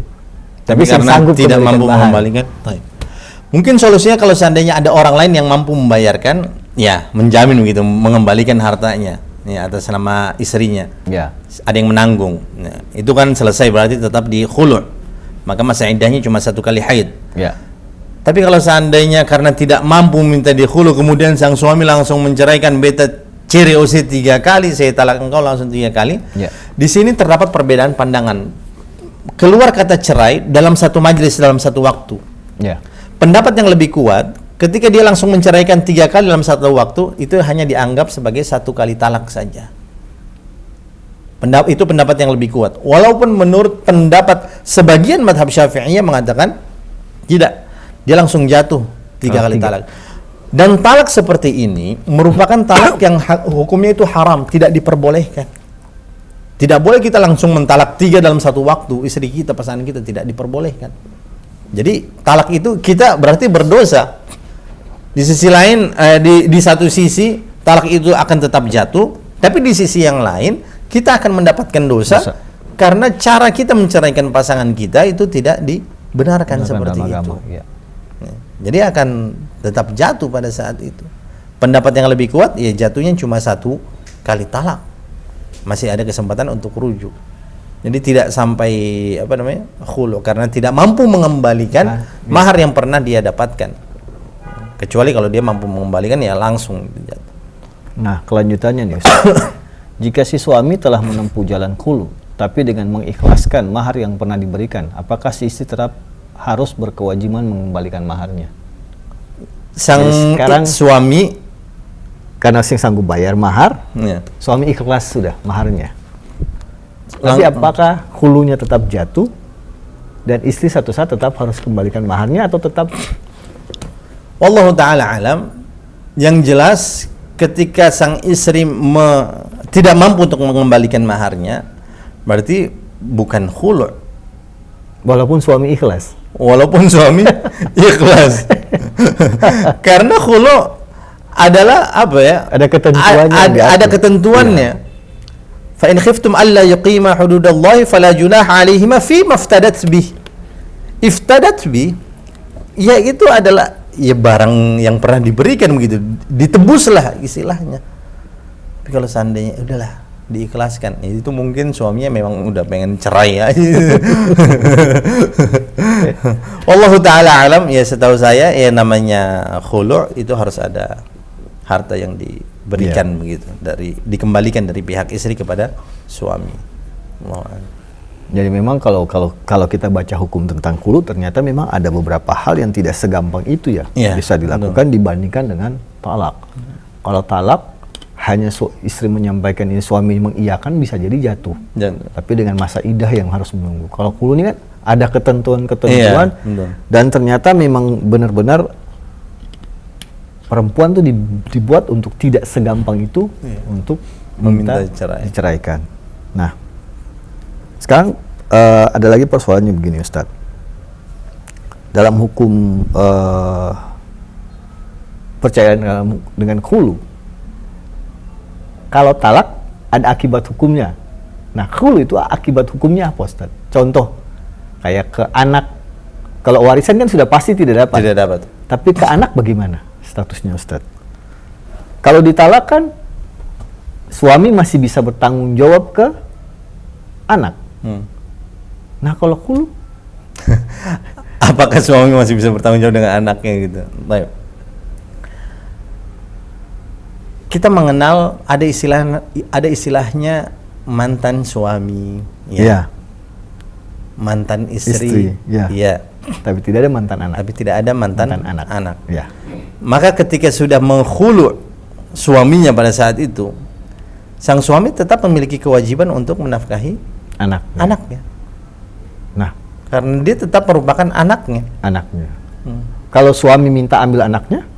tapi karena sanggup tidak mampu mengembalikan. Mungkin solusinya kalau seandainya ada orang lain yang mampu membayarkan, ya menjamin begitu, mengembalikan hartanya atas nama istrinya. Ada yang menanggung. Nah, itu kan selesai, berarti tetap di khulu'. Maka masa iddahnya cuma 1 kali haid. Tapi kalau seandainya karena tidak mampu minta di khulu, kemudian sang suami langsung menceraikan, beta cerai 3 kali, saya talak engkau langsung 3 kali. Di sini terdapat perbedaan pandangan. Keluar kata cerai dalam satu majelis, dalam satu waktu. Pendapat yang lebih kuat, ketika dia langsung menceraikan 3 kali dalam satu waktu, itu hanya dianggap sebagai 1 kali talak saja. Itu pendapat yang lebih kuat. Walaupun menurut pendapat sebagian madhab Syafi'iyah mengatakan tidak, dia langsung jatuh 3 kali talak. Dan talak seperti ini merupakan talak yang hukumnya itu haram, tidak diperbolehkan. Tidak boleh kita langsung mentalak 3 dalam satu waktu istri kita, pasangan kita, tidak diperbolehkan. Jadi talak itu kita berarti berdosa. Di sisi lain, di satu sisi talak itu akan tetap jatuh, tapi di sisi yang lain kita akan mendapatkan dosa karena cara kita menceraikan pasangan kita itu tidak dibenarkan seperti itu. Jadi akan tetap jatuh pada saat itu. Pendapat yang lebih kuat, ya jatuhnya cuma 1 kali talak. Masih ada kesempatan untuk rujuk. Jadi tidak sampai khulu karena tidak mampu mengembalikan mahar yang pernah dia dapatkan. Kecuali kalau dia mampu mengembalikan ya langsung jatuh. Nah, kelanjutannya nih Ustaz. Jika si suami telah menempuh jalan khulu, tapi dengan mengikhlaskan mahar yang pernah diberikan, apakah si istri tetap harus berkewajiban mengembalikan maharnya? Sekarang suami karena sing sanggup bayar mahar, ya, suami ikhlas sudah maharnya. Tapi apakah hulunya tetap jatuh dan istri satu saat tetap harus kembalikan maharnya atau tetap? Wallahu ta'ala alam. Yang jelas ketika sang istri tidak mampu untuk mengembalikan maharnya, berarti bukan khulu'. Walaupun suami ikhlas. Walaupun suami ikhlas. Karena khulu' adalah apa ya? Ada ketentuannya. Ada ketentuannya. Fa in khiftum alla yuqima hududallahi fala junaha 'alaihima fi maftadat bih. Iftadat bih, ya itu adalah ya barang yang pernah diberikan begitu, ditebuslah istilahnya. Tapi kalau seandainya udahlah diikhlaskan, ya itu mungkin suaminya memang udah pengen cerai ya. Wallahu ta'ala alam. Ya setahu saya ya namanya khulu' itu harus ada harta yang diberikan begitu, dikembalikan dari pihak istri kepada suami. Jadi memang kalau kita baca hukum tentang khulu, ternyata memang ada beberapa hal yang tidak segampang itu ya, bisa dilakukan dibandingkan dengan talak. Kalau talak hanya istri menyampaikan ini, suami mengiyakan, bisa jadi jatuh. Tapi dengan masa idah yang harus menunggu. Kalau khulu ini kan ada ketentuan-ketentuan, dan ternyata memang benar-benar perempuan tuh dibuat untuk tidak segampang itu untuk meminta diceraikan. Nah, sekarang ada lagi persoalannya begini Ustadz. Dalam hukum perceraian dengan khulu, kalau talak ada akibat hukumnya. Nah, khulu itu akibat hukumnya apa Ustadz? Contoh, kayak ke anak, kalau warisan kan sudah pasti tidak dapat. Tidak dapat. Tapi ke anak bagaimana statusnya Ustadz? Kalau ditalak kan suami masih bisa bertanggung jawab ke anak. Nah kalau khulu, apakah suami masih bisa bertanggung jawab dengan anaknya gitu? Baik. Kita mengenal ada istilahnya mantan suami, ya. Mantan istri, ya. Tapi tidak ada mantan anak. Tapi tidak ada mantan anak. Ya. Maka ketika sudah menghulu suaminya pada saat itu, sang suami tetap memiliki kewajiban untuk menafkahi anaknya. Nah, karena dia tetap merupakan anaknya. Kalau suami minta ambil anaknya,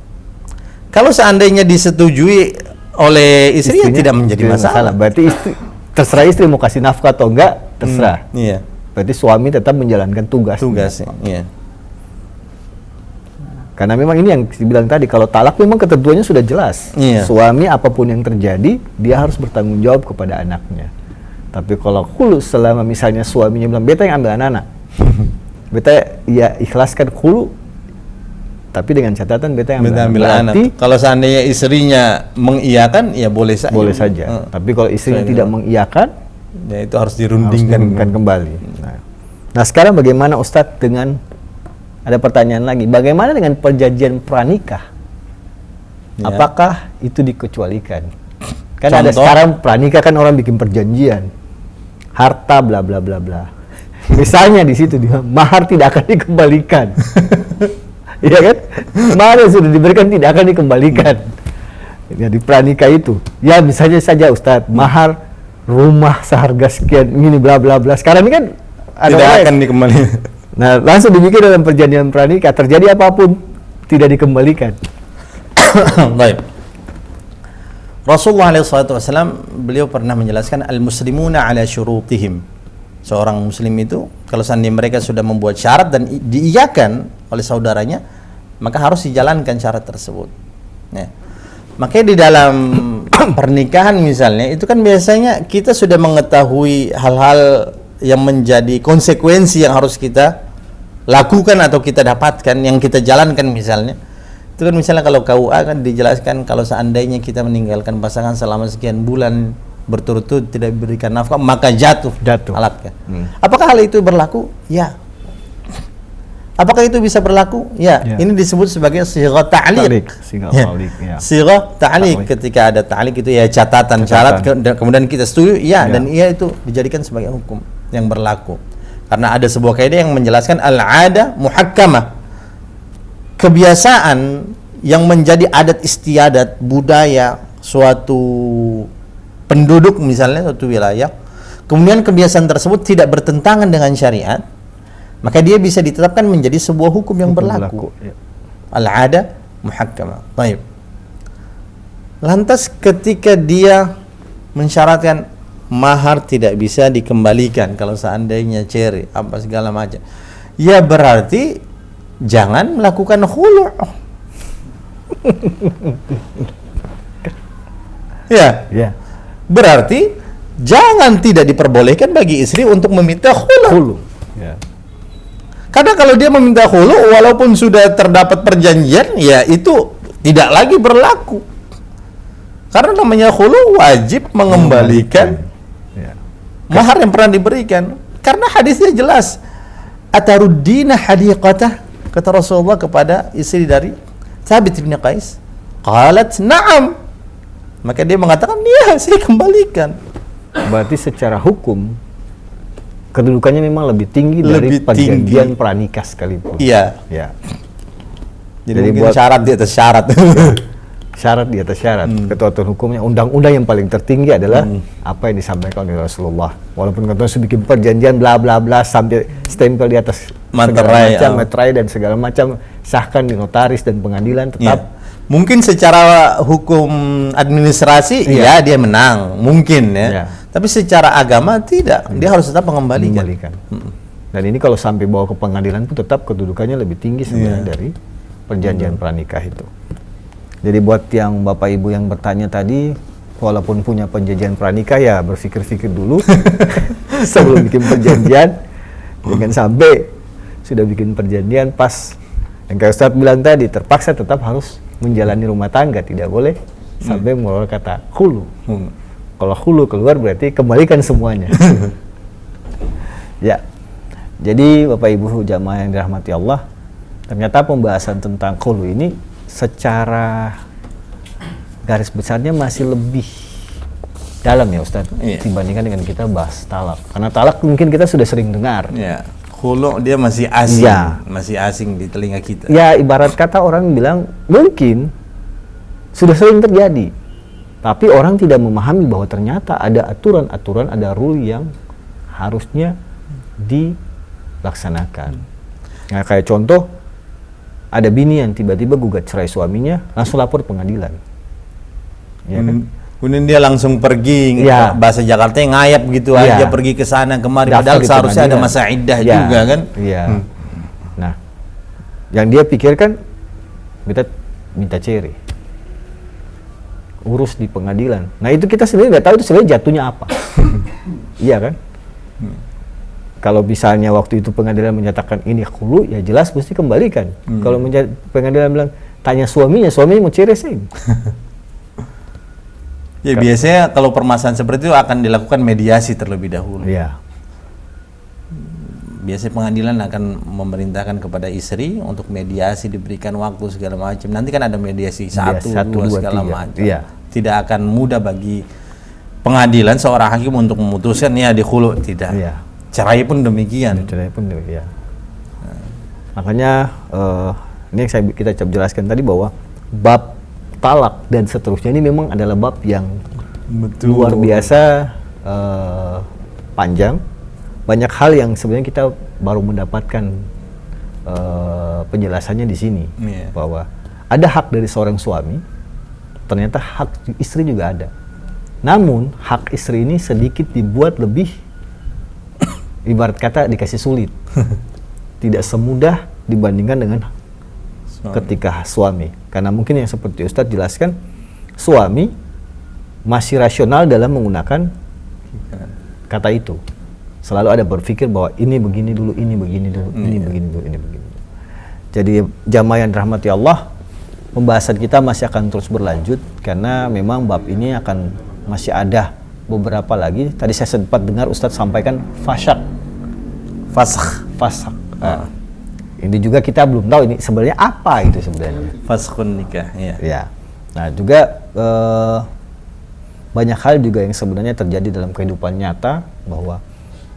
kalau seandainya disetujui oleh istrinya tidak menjadi masalah. Berarti terserah istri mau kasih nafkah atau enggak, terserah. Iya. Berarti suami tetap menjalankan tugasnya. Iya. Karena memang ini yang dibilang tadi, kalau talak memang ketentuannya sudah jelas. Iya. Suami apapun yang terjadi, dia harus bertanggung jawab kepada anaknya. Tapi kalau khulu, selama misalnya suaminya bilang, beta yang ambil anak-anak, beta ya ikhlaskan khulu, tapi dengan catatan beta yang ambil anak. Kalau seandainya istrinya mengiyakan, ya boleh saja. Boleh saja. Tapi kalau istrinya tidak mengiyakan, ya itu harus dirundingkan kembali. Nah sekarang bagaimana Ustadz dengan, ada pertanyaan lagi, bagaimana dengan perjanjian pranikah? Ya. Apakah itu dikecualikan? Kan ada sekarang pranikah kan orang bikin perjanjian, harta bla bla bla bla. Misalnya di situ dia mahar tidak akan dikembalikan. Iya kan? Mahar yang sudah diberikan tidak akan dikembalikan. Ya, di pranikah itu. Ya misalnya saja Ustadz, mahar rumah seharga sekian ini bla bla bla. Sekarang ini kan tidak akan dikembalikan. Nah, langsung dibikin dalam perjanjian pranikah, terjadi apapun tidak dikembalikan. Baik. Rasulullah SAW beliau pernah menjelaskan al-muslimuna ala syurutihim. Seorang muslim itu kalau seandainya mereka sudah membuat syarat dan diiyakan oleh saudaranya, maka harus dijalankan syarat tersebut. Ya. Makanya di dalam pernikahan misalnya itu kan biasanya kita sudah mengetahui hal-hal yang menjadi konsekuensi yang harus kita lakukan atau kita dapatkan, yang kita jalankan misalnya. Itu kan misalnya kalau KUA kan dijelaskan kalau seandainya kita meninggalkan pasangan selama sekian bulan berturut-turut tidak diberikan nafkah, maka jatuh. Alat kan. Apakah hal itu berlaku? Ya. Apakah itu bisa berlaku? Ya, Ya. ini disebut sebagai sighah ta'liq. Sighah Ya. ta'liq, ya. Sighah ta'liq. Ta'liq. Ketika ada ta'liq itu ya catatan syarat kemudian kita setuju ya, dan iya itu dijadikan sebagai hukum yang berlaku. Karena ada sebuah kaidah yang menjelaskan al-'ada muhakkamah. Kebiasaan yang menjadi adat istiadat budaya suatu penduduk misalnya suatu wilayah, kemudian kebiasaan tersebut tidak bertentangan dengan syariat, maka dia bisa ditetapkan menjadi sebuah hukum yang berlaku. Ya. Al-'ada muhakkamah. Baik. Lantas ketika dia mensyaratkan mahar tidak bisa dikembalikan kalau seandainya cerai apa segala macam, ya berarti jangan melakukan khulu'. Ya. Ya. Berarti jangan tidak diperbolehkan bagi istri untuk meminta khulu'. Hulu. Ya. Karena kalau dia meminta khulu' walaupun sudah terdapat perjanjian, ya itu tidak lagi berlaku. Karena namanya khulu' wajib mengembalikan Ya. mahar yang pernah diberikan. Karena hadisnya jelas. Ataruddina hadiqatah, kata Rasulullah kepada istri dari Thabit bin Qais. Qalat na'am. Maka dia mengatakan, "Ya, saya kembalikan." Berarti secara hukum kedudukannya memang lebih tinggi dari Lebih perjanjian tinggi. pranikah sekalipun. Iya. Ya. Jadi Jadi mungkin buat- syarat di atas syarat. Syarat di atas syarat. Ketentuan hukumnya, undang-undang yang paling tertinggi adalah apa yang disampaikan oleh Rasulullah. Walaupun ketentuan sudah bikin perjanjian bla bla bla sampai stempel di atas segala Materai, macam, oh. materai dan segala macam, sahkan di notaris dan pengadilan tetap. Ya. Mungkin secara hukum administrasi ya dia menang, mungkin ya. Iya. Tapi secara agama tidak, dia harus tetap mengembalikan. Mengembalikan. Dan ini kalau sampai bawa ke pengadilan pun tetap kedudukannya lebih tinggi sebenarnya dari perjanjian pranikah itu. Jadi buat yang Bapak Ibu yang bertanya tadi, walaupun punya perjanjian pranikah ya berpikir-pikir dulu sebelum bikin perjanjian. Jangan sampai sudah bikin perjanjian pas yang kayak Ustadz bilang tadi, terpaksa tetap harus menjalani rumah tangga, tidak boleh sampai mengeluarkan kata hulu. Kalau hulu keluar berarti kembalikan semuanya. Ya. Jadi Bapak Ibu jamaah yang dirahmati Allah, ternyata pembahasan tentang hulu ini secara garis besarnya masih lebih dalam ya Ustadz, dibandingkan dengan kita bahas talak. Karena talak mungkin kita sudah sering dengar. Ya, khulu dia masih asing, Ya. masih asing di telinga kita. Ya ibarat kata orang bilang mungkin sudah sering terjadi, tapi orang tidak memahami bahwa ternyata ada aturan-aturan, ada rule yang harusnya dilaksanakan. Nah kayak contoh, ada bini yang tiba-tiba gugat cerai suaminya, langsung lapor pengadilan. Ya kan? Kemudian dia langsung pergi, Ya. bahasa Jakarta ngayap gitu Ya. aja, pergi ke sana kemari, Daftar padahal di seharusnya ada pengadilan. masa iddah Ya, juga kan. Iya. Nah, yang dia pikirkan kita minta cerai, urus di pengadilan. Nah itu kita sebenarnya nggak tahu itu sebenarnya jatuhnya apa. Iya kan? Kalau misalnya waktu itu pengadilan menyatakan ini khulu, ya jelas mesti kembalikan. Kalau pengadilan bilang tanya suaminya mau cerai sih. Ya biasanya kalau permasalahan seperti itu akan dilakukan mediasi terlebih dahulu. Iya. Biasanya pengadilan akan memerintahkan kepada istri untuk mediasi, diberikan waktu segala macam. Nanti kan ada mediasi satu, dua segala 3. macam. Iya. Tidak akan mudah bagi pengadilan seorang hakim untuk memutuskan ya di khulu, tidak. Iya. Cerai pun demikian. Cerai pun ya. Makanya ini yang kita jelaskan tadi bahwa bab talak dan seterusnya ini memang adalah bab yang luar biasa panjang. Banyak hal yang sebenarnya kita baru mendapatkan penjelasannya di sini. Bahwa ada hak dari seorang suami, ternyata hak istri juga ada. Namun hak istri ini sedikit dibuat lebih ibarat kata dikasih sulit. Tidak semudah dibandingkan dengan ketika suami. Karena mungkin yang seperti Ustadz jelaskan, suami masih rasional dalam menggunakan kata itu. Selalu ada berpikir bahwa ini begini dulu, ini begini dulu, ini begini dulu, ini begini dulu. Jadi jamaah yang dirahmati Allah, pembahasan kita masih akan terus berlanjut karena memang bab ini akan masih ada beberapa lagi. Tadi saya sempat dengar Ustadz sampaikan fasyak. Fasakh. Fasyak. ini juga kita belum tahu ini sebenarnya apa itu sebenarnya. Faskhun nikah, ya. Ya. Nah, juga banyak hal juga yang sebenarnya terjadi dalam kehidupan nyata, bahwa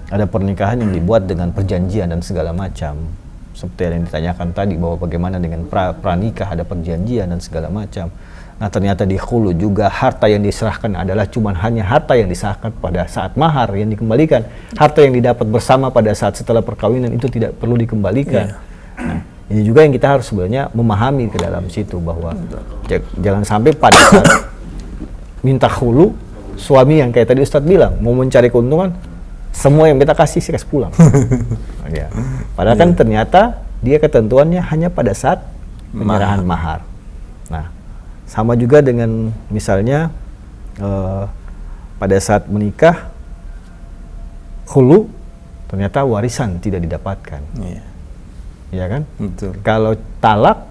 ada pernikahan yang dibuat dengan perjanjian dan segala macam. Seperti yang ditanyakan tadi, bahwa bagaimana dengan pranikah, ada perjanjian dan segala macam. Nah, ternyata di khulu juga harta yang diserahkan adalah hanya harta yang diserahkan pada saat mahar yang dikembalikan. Harta yang didapat bersama pada saat setelah perkawinan itu tidak perlu dikembalikan. Nah, ini juga yang kita harus sebenarnya memahami ke dalam situ, bahwa jangan sampai pada saat minta khulu, suami yang kayak tadi Ustadz bilang mau mencari keuntungan, semua yang kita kasih sih kasih pulang. Ya. Padahal kan ternyata dia ketentuannya hanya pada saat penyerahan mahar. Nah, sama juga dengan misalnya pada saat menikah khulu, ternyata warisan tidak didapatkan. Iya. Iya kan? Betul. Kalau talak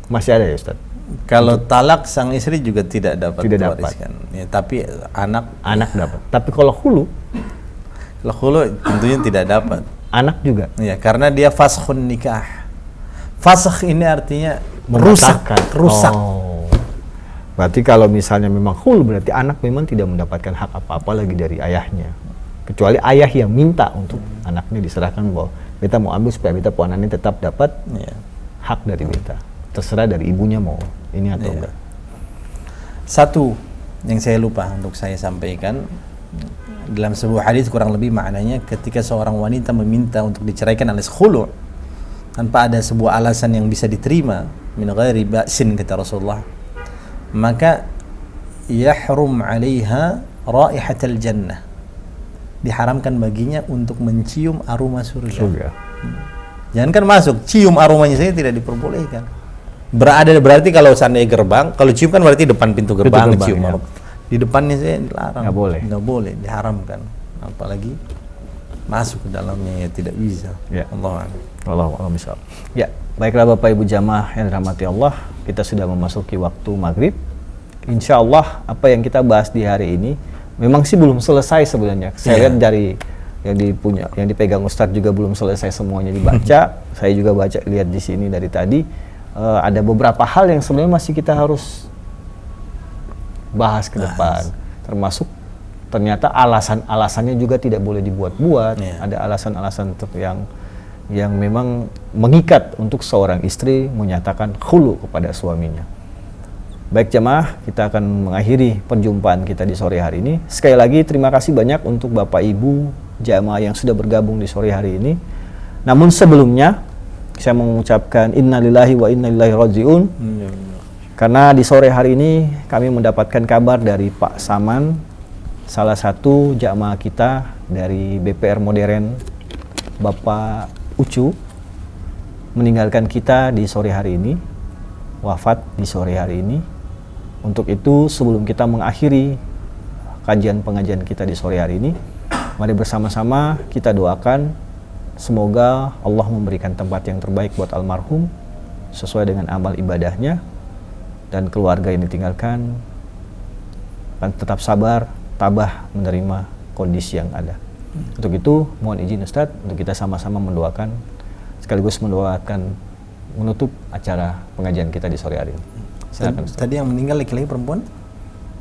masih ada ya Ustaz? Kalau talak sang istri juga tidak dapat Tidak wariskan. Ya, tapi anak dapat. Tapi kalau khulu tentunya tidak dapat. anak juga. Ya, karena dia faskhun nikah. Fasakh ini artinya Membatalkan. rusak. Oh. Berarti kalau misalnya memang khulu, berarti anak memang tidak mendapatkan hak apa-apa lagi dari ayahnya. Kecuali ayah yang minta untuk anaknya diserahkan, bahwa beta mau ambil supaya beta puan ini tetap dapat hak dari beta. Terserah dari ibunya mau ini atau enggak. Satu yang saya lupa untuk saya sampaikan, dalam sebuah hadis kurang lebih maknanya, ketika seorang wanita meminta untuk diceraikan alias khulu tanpa ada sebuah alasan yang bisa diterima, min ghairi ba'sin kata Rasulullah, maka yahrum 'alaiha raihatal jannah, diharamkan baginya untuk mencium aroma surga. Jangankan masuk, cium aromanya saja tidak diperbolehkan. Berarti kalau seandainya gerbang, kalau cium kan berarti depan pintu gerbang, cium aroma. Di depannya saya dilarang. Nggak boleh, diharamkan. Apalagi masuk ke dalamnya, ya tidak bisa. Ya. Allah misal. Ya, baiklah Bapak Ibu jamaah yang dirahmati Allah, kita sudah memasuki waktu maghrib. Insya Allah apa yang kita bahas di hari ini memang sih belum selesai sebenarnya. Saya lihat dari yang dipegang Ustadz juga belum selesai semuanya dibaca. Saya juga lihat di sini dari tadi ada beberapa hal yang sebenarnya masih kita harus bahas ke depan. Termasuk ternyata alasannya juga tidak boleh dibuat-buat. Ada alasan-alasan yang memang mengikat untuk seorang istri menyatakan khulu kepada suaminya. Baik jemaah, kita akan mengakhiri perjumpaan kita di sore hari ini. Sekali lagi terima kasih banyak untuk Bapak Ibu jemaah yang sudah bergabung di sore hari ini. Namun sebelumnya saya mengucapkan innalillahi wa inna ilaihi rajiun. Karena di sore hari ini kami mendapatkan kabar dari Pak Saman, salah satu jamaah kita dari BPR Modern, Bapak Ucu, meninggalkan kita di sore hari ini, wafat di sore hari ini. Untuk itu sebelum kita mengakhiri pengajian kita di sore hari ini, mari bersama-sama kita doakan semoga Allah memberikan tempat yang terbaik buat almarhum sesuai dengan amal ibadahnya, dan keluarga yang ditinggalkan dan tetap sabar, tabah menerima kondisi yang ada. Untuk itu mohon izin Ustadz untuk kita sama-sama mendoakan sekaligus menutup acara pengajian kita di sore hari ini. Silakan Ustadz. Tadi yang meninggal laki-laki perempuan?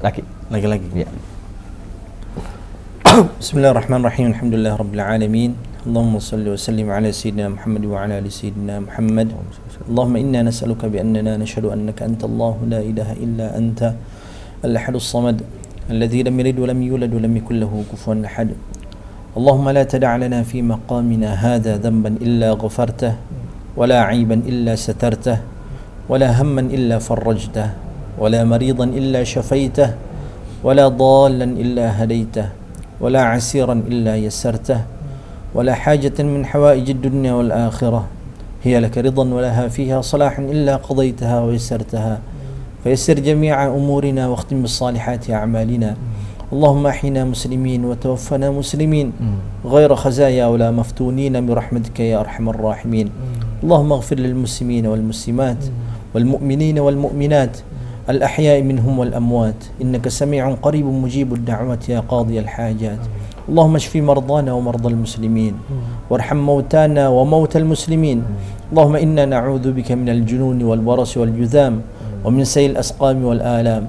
Laki-laki. Ya. Bismillahirrahmanirrahim. Alhamdulillah rabbil alamin. Allahumma salli wa sallim ala sayyidina Muhammad wa ala ali sayyidina Muhammad. Allahumma inna nas'aluka bi annana nashhadu annaka anta Allah la ilaha illa anta al-ahadus samad alladhi lam yalid wa lam yulad wa lam yakul lahu kufuwan ahad. اللهم لا تدع لنا في مقامنا هذا ذنبا إلا غفرته ولا عيبا إلا سترته ولا هما إلا فرجته ولا مريضا إلا شفيته ولا ضالا إلا هديته ولا عسيرا إلا يسرته ولا حاجة من حوائج الدنيا والآخرة هي لك رضا ولها فيها صلاح إلا قضيتها ويسرتها فيسر جميع أمورنا واختم بالصالحات أعمالنا اللهم احينا مسلمين وتوفنا مسلمين غير خزايا ولا مفتونين برحمتك يا ارحم الراحمين اللهم اغفر للمسلمين والمسلمات والمؤمنين والمؤمنات الأحياء منهم والأموات إنك سميع قريب مجيب الدعوات يا قاضي الحاجات. اللهم اشف مرضانا ومرضى المسلمين وارحم موتانا وموتى المسلمين. اللهم إنا نعوذ بك من الجنون والبرص والجذام ومن سيء الأسقام والآلام.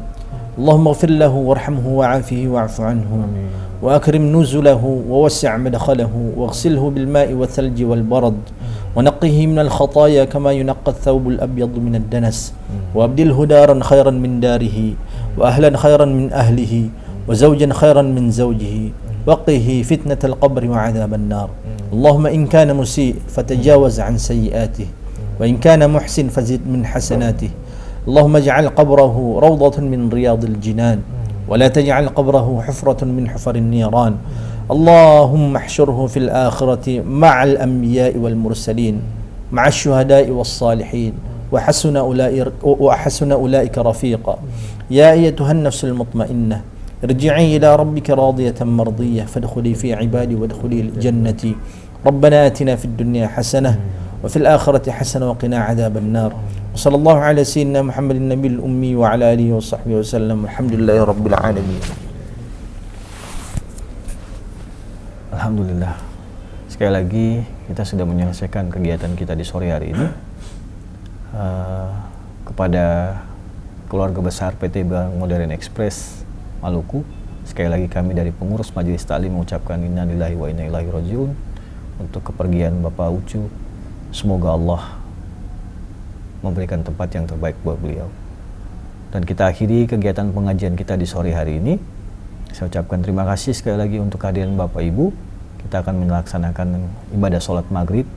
اللهم اغفر له وارحمه وعافه واعف عنه وأكرم نزله ووسع مدخله واغسله بالماء والثلج والبرد ونقه من الخطايا كما ينقى الثوب الأبيض من الدنس وأبدله دارا خيرا من داره وأهلا خيرا من أهله وزوجا خيرا من زوجه وقه فتنة القبر وعذاب النار. اللهم إن كان مسيء فتجاوز عن سيئاته وإن كان محسن فزد من حسناته. اللهم اجعل قبره روضة من رياض الجنان ولا تجعل قبره حفرة من حفر النيران. اللهم احشره في الآخرة مع الأنبياء والمرسلين مع الشهداء والصالحين وحسن أولئك رفيقا. يا أيتها النفس المطمئنة ارجعي إلى ربك راضية مرضية فادخلي في عبادي وادخلي جنتي. ربنا آتنا في الدنيا حسنة وفي الآخرة حسنة وقنا عذاب النار. وصلى الله على سيدنا محمد النبي الأمي وعلى آله وصحبه وسلم. الحمد لله رب العالمين. Alhamdulillah. Sekali lagi kita sudah menyelesaikan kegiatan kita di sore hari ini. Kepada keluarga besar PT Bank Modern Express Maluku, sekali lagi kami dari pengurus Majelis Taklim mengucapkan innalillahi wa inna ilaihi rajiun untuk kepergian Bapak Ucu. Semoga Allah memberikan tempat yang terbaik buat beliau. Dan kita akhiri kegiatan pengajian kita di sore hari ini. Saya ucapkan terima kasih sekali lagi untuk kehadiran Bapak Ibu. Kita akan melaksanakan ibadah sholat maghrib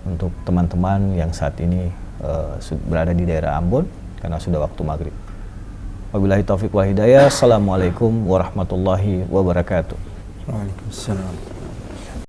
untuk teman-teman yang saat ini berada di daerah Ambon karena sudah waktu maghrib. Wabillahi taufiq wal hidayah. Assalamualaikum warahmatullahi wabarakatuh. Waalaikumsalam.